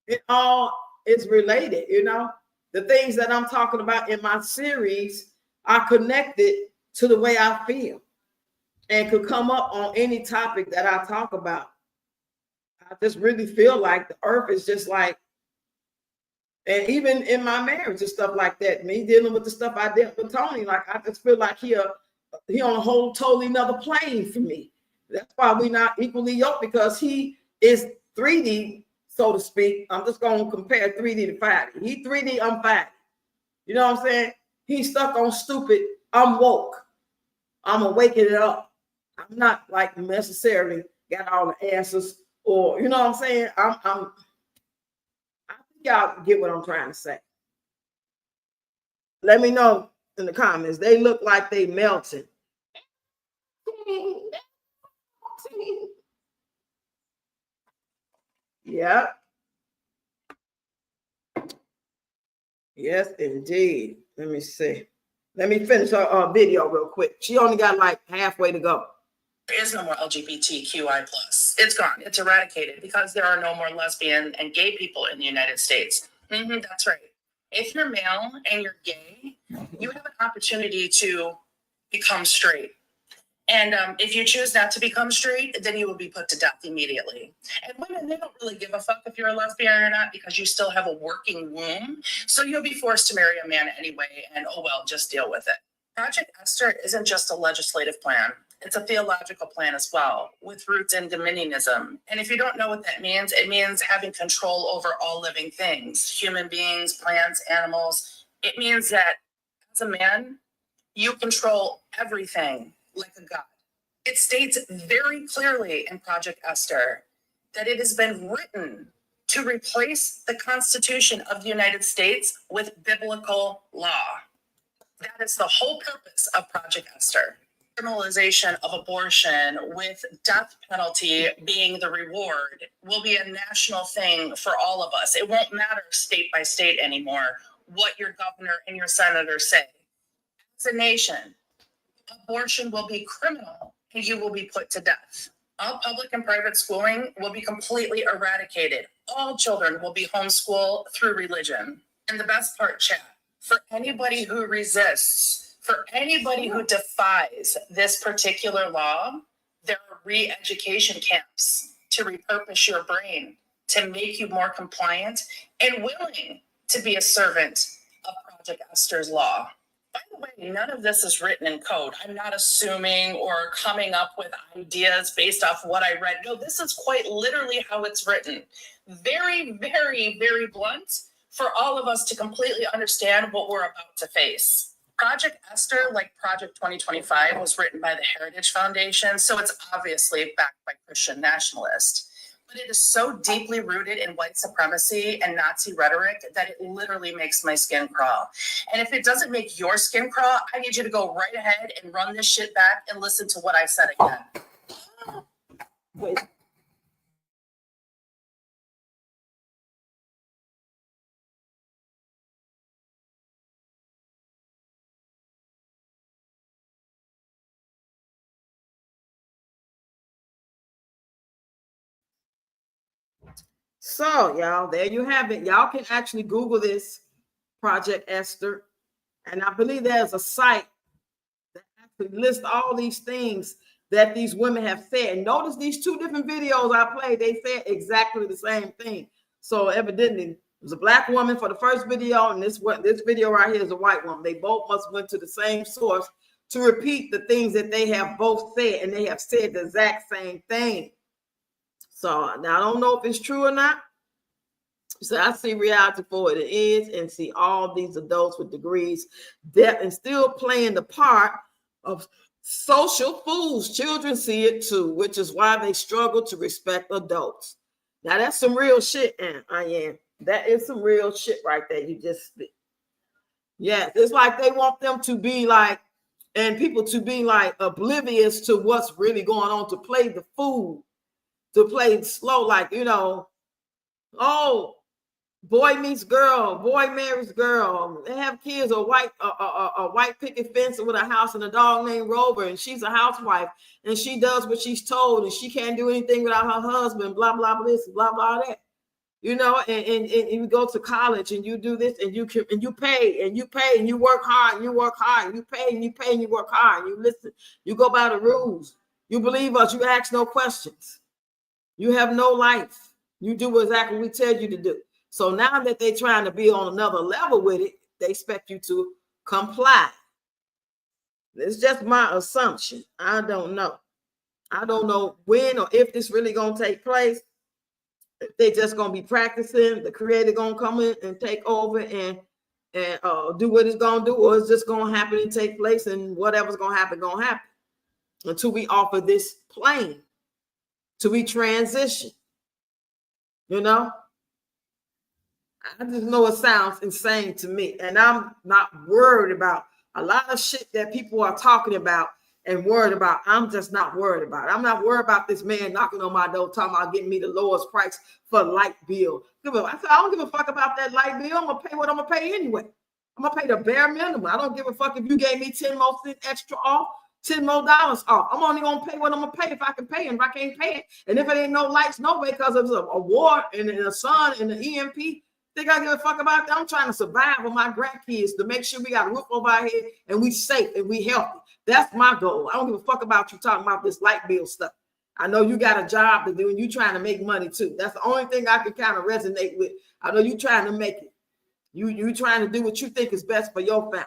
it all is related, you know. The things that I'm talking about in my series are connected to the way I feel and could come up on any topic that I talk about. I just really feel like the earth is just like, and even in my marriage and stuff like that, me dealing with the stuff I did with Tony, like I just feel like he on a whole totally another plane for me. That's why we're not equally yoked, because he is 3D, so to speak. I'm just going to compare 3D to 5D. He 3D, I'm 5D. You know what I'm saying? He's stuck on stupid. I'm woke. I'm awakening it up. I'm not like necessarily got all the answers, or you know what I'm saying? I think y'all get what I'm trying to say. Let me know in the comments. They look like they melting. Yeah. Yes, indeed. Let me see. Let me finish her video real quick. She only got like halfway to go. There is no more LGBTQI plus. It's gone. It's eradicated because there are no more lesbian and gay people in the United States. That's right. If you're male and you're gay, you have an opportunity to become straight. And if you choose not to become straight, then you will be put to death immediately. And women, they don't really give a fuck if you're a lesbian or not because you still have a working womb. So you'll be forced to marry a man anyway, and oh well, just deal with it. Project Esther isn't just a legislative plan. It's a theological plan as well, with roots in dominionism. And if you don't know what that means, it means having control over all living things, human beings, plants, animals. It means that as a man, you control everything like a god. It states very clearly in Project Esther that it has been written to replace the Constitution of the United States with biblical law. That is the whole purpose of Project Esther. Criminalization of abortion with death penalty being the reward will be a national thing for all of us. It won't matter state by state anymore what your governor and your senator say. As a nation, abortion will be criminal and you will be put to death. All public and private schooling will be completely eradicated. All children will be homeschooled through religion. And the best part, chat, for anybody who resists, for anybody who defies this particular law, there are re-education camps to repurpose your brain, to make you more compliant and willing to be a servant of Project Esther's law. By the way, none of this is written in code. I'm not assuming or coming up with ideas based off what I read. No, this is quite literally how it's written. Very, very, very blunt for all of us to completely understand what we're about to face. Project Esther, like Project 2025, was written by the Heritage Foundation, so it's obviously backed by Christian nationalists. But it is so deeply rooted in white supremacy and Nazi rhetoric that it literally makes my skin crawl. And if it doesn't make your skin crawl, I need you to go right ahead and run this shit back and listen to what I said again. Wait. So, y'all, there you have it. Y'all can actually Google this Project Esther. And I believe there's a site that actually lists all these things that these women have said. And notice these two different videos I played, they said exactly the same thing. So evidently, it was a black woman for the first video, and this video right here is a white woman. They both must went to the same source to repeat the things that they have both said, and they have said the exact same thing. So now I don't know if it's true or not. So I see reality for what it is and see all these adults with degrees that and still playing the part of social fools. Children see it too, which is why they struggle to respect adults. Now that's some real shit, and I am. That is some real shit right there. You just, yeah, it's like they want them to be like, and people to be like oblivious to what's really going on, to play the fool, to play slow, like, you know, oh, boy meets girl, boy marries girl. They have kids, a white picket fence with a house and a dog named Rover, and she's a housewife, and she does what she's told, and she can't do anything without her husband, blah, blah, blah, this, blah, blah, that. You know, and you go to college and you do this and you can, and you pay and you pay and you work hard and you work hard and you pay and you pay and you work hard and you listen, you go by the rules. You believe us, you ask no questions. You have no life. You do exactly what we tell you to do. So now that they're trying to be on another level with it, they expect you to comply. It's just my assumption. I don't know. I don't know when or if this really gonna take place. If they just gonna be practicing, the creator gonna come in and take over and do what it's gonna do, or it's just gonna happen and take place, and whatever's gonna happen until we offer this plane, till we transition. You know, I just know it sounds insane to me. And I'm not worried about a lot of shit that people are talking about and worried about. I'm just not worried about it. I'm not worried about this man knocking on my door talking about getting me the lowest price for a light bill. I said, I don't give a fuck about that light bill. I'm going to pay what I'm going to pay anyway. I'm going to pay the bare minimum. I don't give a fuck if you gave me 10 more cents extra off, $10 more off. I'm only going to pay what I'm going to pay if I can pay it. If I can't pay it, and if it ain't no lights, no way, because of a war and the sun and the EMP, think I give a fuck about that? I'm trying to survive with my grandkids to make sure we got a roof over our head and we safe and we healthy. That's my goal. I don't give a fuck about you talking about this light bill stuff. I know you got a job to do and you trying to make money too. That's the only thing I can kind of resonate with. I know you trying to make it. You trying to do what you think is best for your family.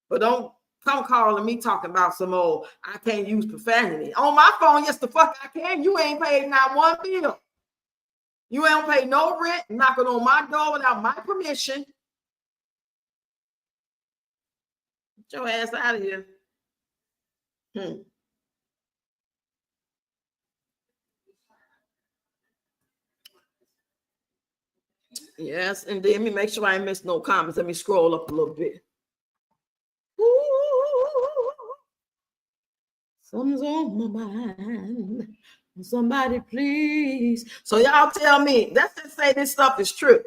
But don't come calling me talking about some old, I can't use profanity. On my phone, yes, the fuck I can. You ain't paid not one bill. You ain't pay no rent, knocking on my door without my permission. Get your ass out of here. Yes, and then let me make sure I ain't miss no comments. Let me scroll up a little bit. Ooh, something's on my mind. Somebody please. So y'all tell me, let's just say this stuff is true.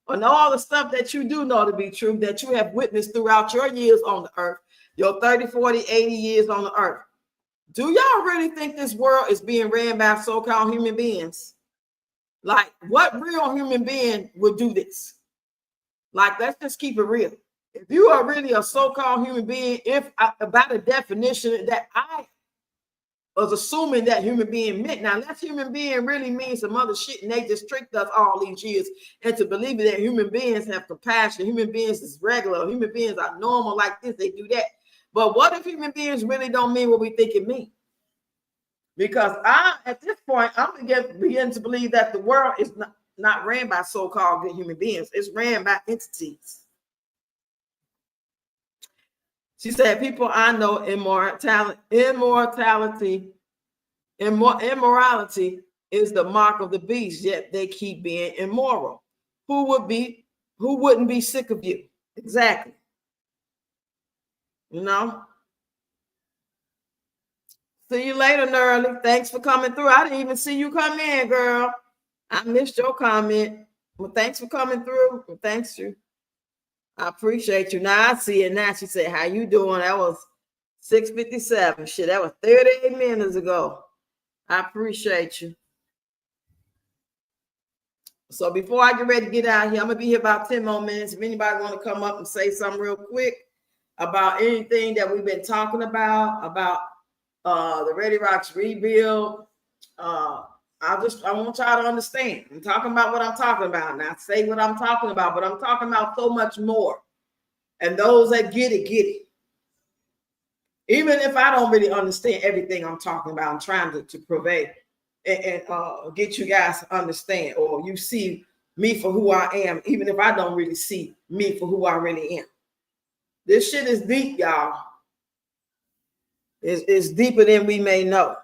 And all the stuff that you do know to be true, that you have witnessed throughout your years on the earth, your 30, 40, 80 years on the earth. Do y'all really think this world is being ran by so-called human beings? Like, what real human being would do this? Like, let's just keep it real. If you are really a so-called human being, if by the definition that I was assuming that human being meant, now that human being really means some other shit, and they just tricked us all these years into believing that human beings have compassion, human beings is regular, human beings are normal like this, they do that. But what if human beings really don't mean what we think it means? Because at this point, I'm beginning to believe that the world is not ran by so-called good human beings. It's ran by entities. She said, people I know, immorality is the mark of the beast, yet they keep being immoral. Who wouldn't be sick of you? Exactly. You know? See you later, Nerly. Thanks for coming through. I didn't even see you come in, girl. I missed your comment. Well, thanks for coming through. Well, thanks you. I appreciate you. Now I see it now. She said, how you doing? That was 6:57. Shit, that was 38 minutes ago. I appreciate you. So before I get ready to get out here, I'm going to be here about 10 more minutes. If anybody want to come up and say something real quick about anything that we've been talking about the Readyroxx rebuild, I want y'all to understand. I'm talking about what I'm talking about. And I say what I'm talking about, but I'm talking about so much more. And those that get it, get it. Even if I don't really understand everything I'm talking about, I'm trying to purvey and get you guys to understand, or you see me for who I am, even if I don't really see me for who I really am. This shit is deep, y'all. It's deeper than we may know.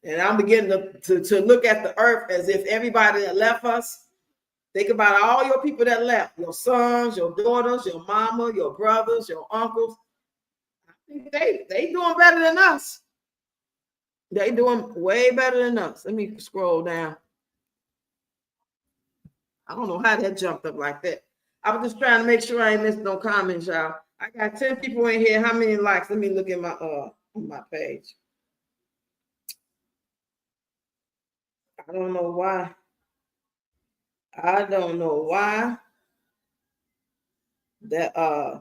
And I'm beginning to look at the earth as if everybody that left us, think about all your people that left, your sons, your daughters, your mama, your brothers, your uncles. I think they doing better than us. They doing way better than us. Let me scroll down. I don't know how that jumped up like that. I was just trying to make sure I ain't missed no comments, y'all. I got 10 people in here. How many likes? Let me look at my page. I don't know why. That I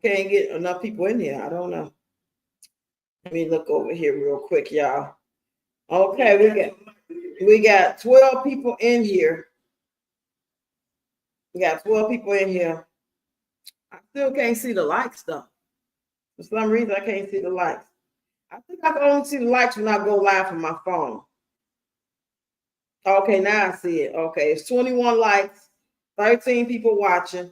can't get enough people in here. I don't know. Let me look over here real quick, y'all. Okay, we got 12 people in here. We got 12 people in here. I still can't see the likes though. For some reason, I can't see the likes. I think I can only see the likes when I go live from my phone. Okay, now I see it. Okay, it's 21 likes, 13 people watching.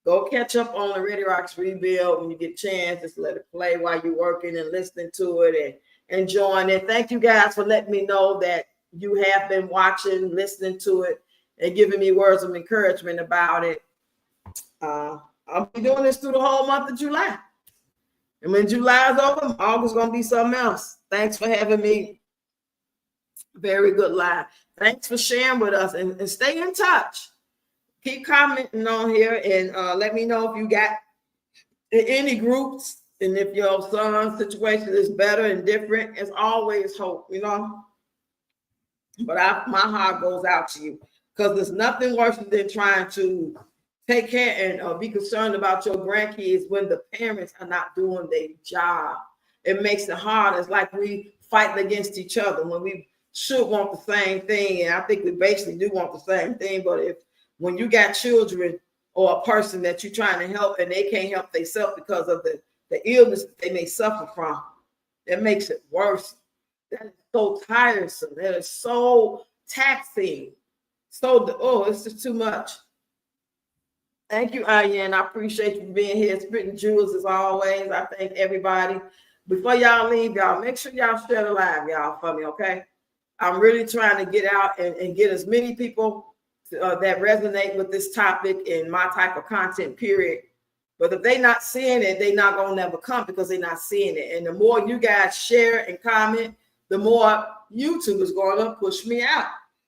Go catch up on the Readyroxx rebuild when you get a chance. Just let it play while you're working and listening to it and enjoying it. Thank you guys for letting me know that you have been watching, listening to it, and giving me words of encouragement about it. I'll be doing this through the whole month of July. And when July is over, August is going to be something else. Thanks for having me. Very good live. Thanks for sharing with us, and stay in touch. Keep commenting on here, and let me know if you got any groups, and if your son's situation is better and different. It's always hope, you know. But my heart goes out to you, because there's nothing worse than trying to take care and be concerned about your grandkids when the parents are not doing their job. It makes it hard. It's like we fighting against each other when we should want the same thing. And I think we basically do want the same thing. But when you got children or a person that you're trying to help and they can't help themselves because of the illness that they may suffer from, it makes it worse. That is so tiresome. That is so taxing. It's just too much. Thank you, Ayan. I appreciate you being here, spitting jewels as always. I thank everybody. Before y'all leave, y'all, make sure y'all share the live, y'all, for me, okay? I'm really trying to get out and get as many people that resonate with this topic and my type of content, period. But if they're not seeing it, they're not going to never come, because they're not seeing it. And the more you guys share and comment, the more YouTube is going to push me out.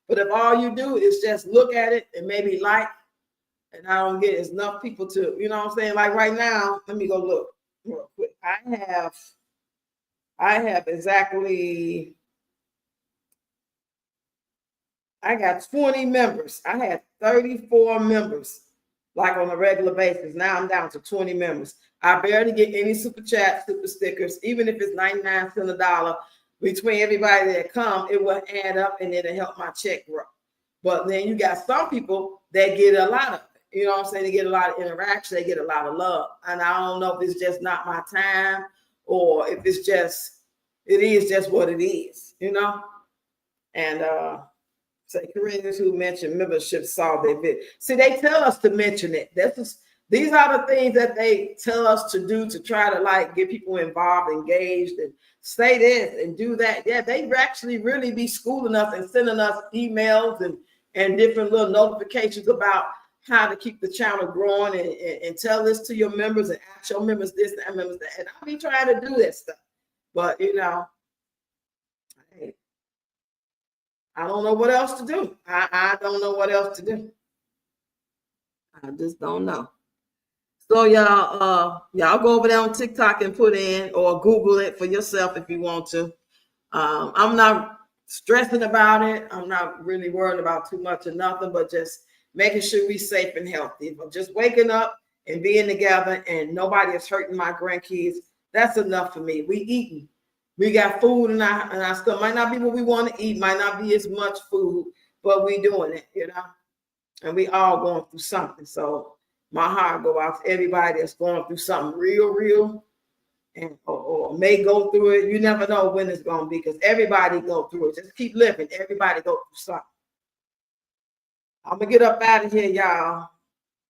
But if all you do is just look at it and maybe like, and I don't get enough people to, you know what I'm saying? Like right now, let me go look real quick. I have exactly, I got 20 members. I had 34 members, like on a regular basis. Now I'm down to 20 members. I barely get any super chats, super stickers, even if it's 99 cents a dollar. Between everybody that come, it will add up and it'll help my check grow. But then you got some people that get a lot of it. You know what I'm saying? They get a lot of interaction. They get a lot of love. And I don't know if it's just not my time, or if it's just, it is just what it is, you know? And say Koreans who mentioned membership saw their bit. See, they tell us to mention it. These are the things that they tell us to do to try to like get people involved, engaged, and say this and do that. Yeah, they actually really be schooling us and sending us emails and different little notifications about how to keep the channel growing, and tell this to your members and ask your members this and members that. And I'll be trying to do that stuff. But, you know, I don't know what else to do. I don't know what else to do. I just don't know. So y'all go over there on TikTok and put in, or Google it for yourself if you want to. I'm not stressing about it. I'm not really worried about too much or nothing, but just making sure we're safe and healthy. But just waking up and being together and nobody is hurting my grandkids, that's enough for me. We eating. We got food in our stuff. Might not be what we want to eat, might not be as much food, but we doing it, you know? And we all going through something. So my heart go out to everybody that's going through something real, and or may go through it. You never know when it's going to be, because everybody go through it. Just keep living. Everybody go through something. I'm going to get up out of here, y'all.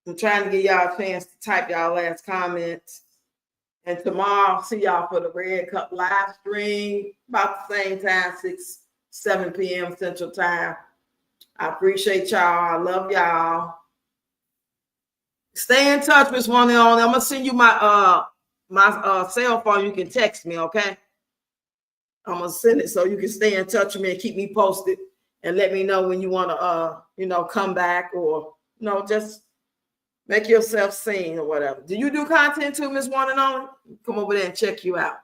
I'm trying to get y'all a chance to type y'all last comments. And tomorrow, see y'all for the Red Cup live stream, about the same time, 7 p.m. Central Time. I appreciate y'all. I love y'all. Stay in touch with one and only. I'm going to send you my cell phone. You can text me, okay? I'm going to send it so you can stay in touch with me and keep me posted, and let me know when you want to, come back, or, just make yourself seen or whatever. Do you do content too, Miss One and Only? Come over there and check you out.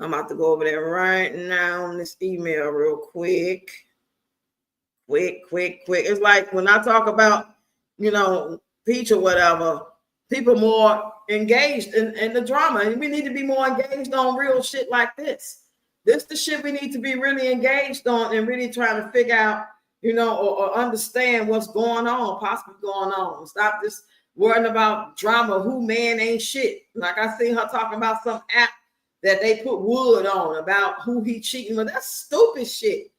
I'm about to go over there right now on this email real quick. Quick. It's like when I talk about, Peach or whatever, people more engaged in the drama. And we need to be more engaged on real shit like this. This the shit we need to be really engaged on and really trying to figure out, or understand what's going on, possibly going on. Stop just worrying about drama. Who man ain't shit. Like I seen her talking about some app that they put wood on about who he cheating with. That's stupid shit.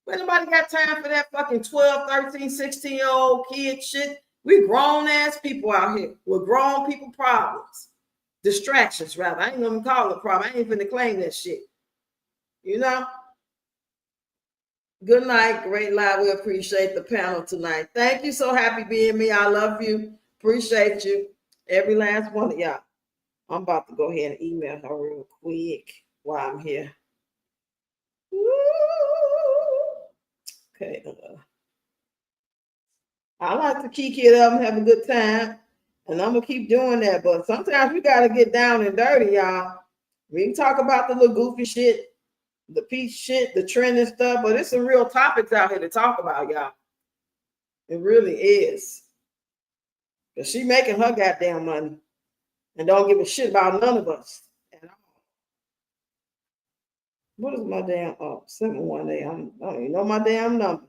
But nobody got time for that fucking 12, 13, 16-year-old kid shit. We grown ass people out here with grown people problems. Distractions, rather. I ain't gonna call it a problem. I ain't finna claim that shit. Good night. Great live. We appreciate the panel tonight. Thank you. So happy being me. I love you. Appreciate you. Every last one of y'all. I'm about to go ahead and email her real quick while I'm here. Okay. I like to kiki it up and have a good time. And I'm going to keep doing that. But sometimes we got to get down and dirty, y'all. We can talk about the little goofy shit, the peach shit, the trending stuff, but it's some real topics out here to talk about, y'all. It really is. Because she making her goddamn money and don't give a shit about none of us at all. What is my damn 718? I don't even know my damn number.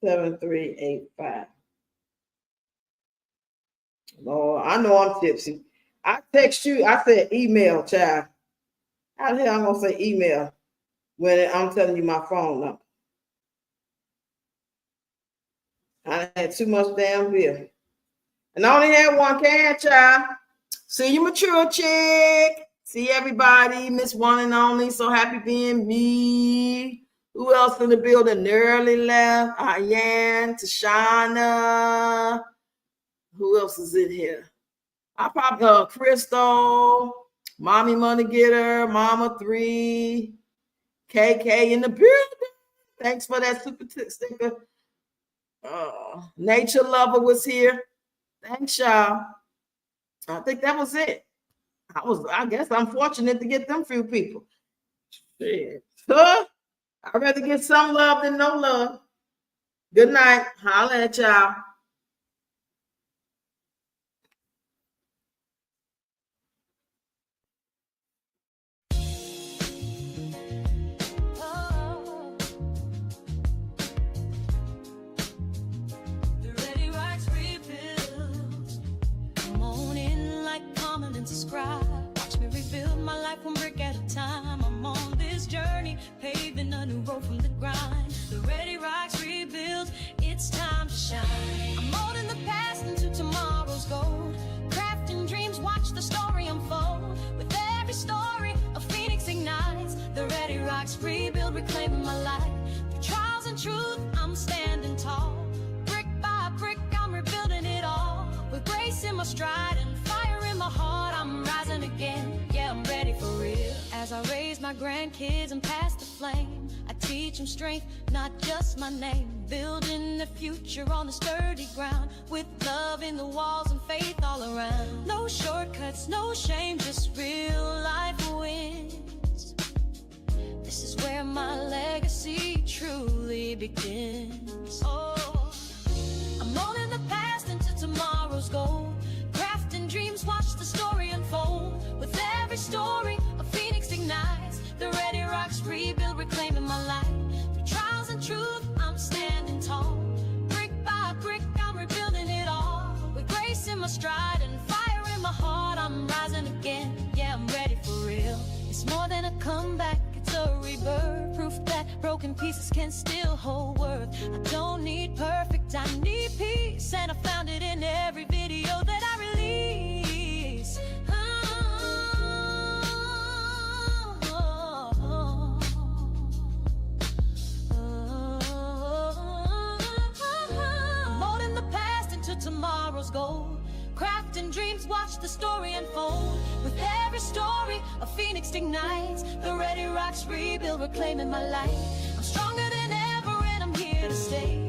7385. Lord, I know I'm tipsy. I text you, I said email, child. How the hell I'm gonna say email when I'm telling you my phone number? I had too much damn beer. And I only had one can, child. See you, mature chick. See everybody, Miss One and Only. So happy being me. Who else in the building? Nearly left. Ayan, Tashana. Who else is in here? I probably Crystal, Mommy Money Getter, Mama 3, KK in the building. Thanks for that super sticker. Nature Lover was here. Thanks, y'all. I think that was it. I guess I'm fortunate to get them few people. Shit. Huh? I'd rather get some love than no love. Good night. Holla at y'all. The Readyroxx rebuild. Come on in, like, comment, and subscribe. Watch me rebuild my life one brick at a time. I'm on this journey, paving a new road from the grind. The Readyroxx rebuild, it's time to shine. I'm molding the past into tomorrow's gold. Crafting dreams, watch the story unfold. With every story, a phoenix ignites. The Readyroxx rebuild, reclaiming my life. Through trials and truth, I'm standing tall. Brick by brick, I'm rebuilding it all. With grace in my stride and fire in my heart, I'm rising again. Yeah, I'm ready for real. As I raise my grandkids and pass the flame, I teach them strength, not just my name. Building the future on the sturdy ground, with love in the walls and faith all around. No shortcuts, no shame, just real life wins. This is where my legacy truly begins. Oh, I'm molding the past into tomorrow's goal. Crafting dreams, watch the story unfold. With every story, a phoenix ignites. The Readyroxx rebuild, reclaiming my life. Through trials and truth, I'm standing tall. Brick by brick, I'm rebuilding it all. With grace in my stride and fire in my heart, I'm rising again. Yeah, I'm ready for real. It's more than a comeback, it's a rebirth. Proof that broken pieces can still hold worth. I don't need perfect, I need peace. And I found it in every video that I release. I'm molding the past into tomorrow's gold. Crafting dreams, watch the story unfold. With every story, a phoenix ignites. The Readyroxx rebuild, reclaiming my life. I'm stronger than ever and I'm here to stay.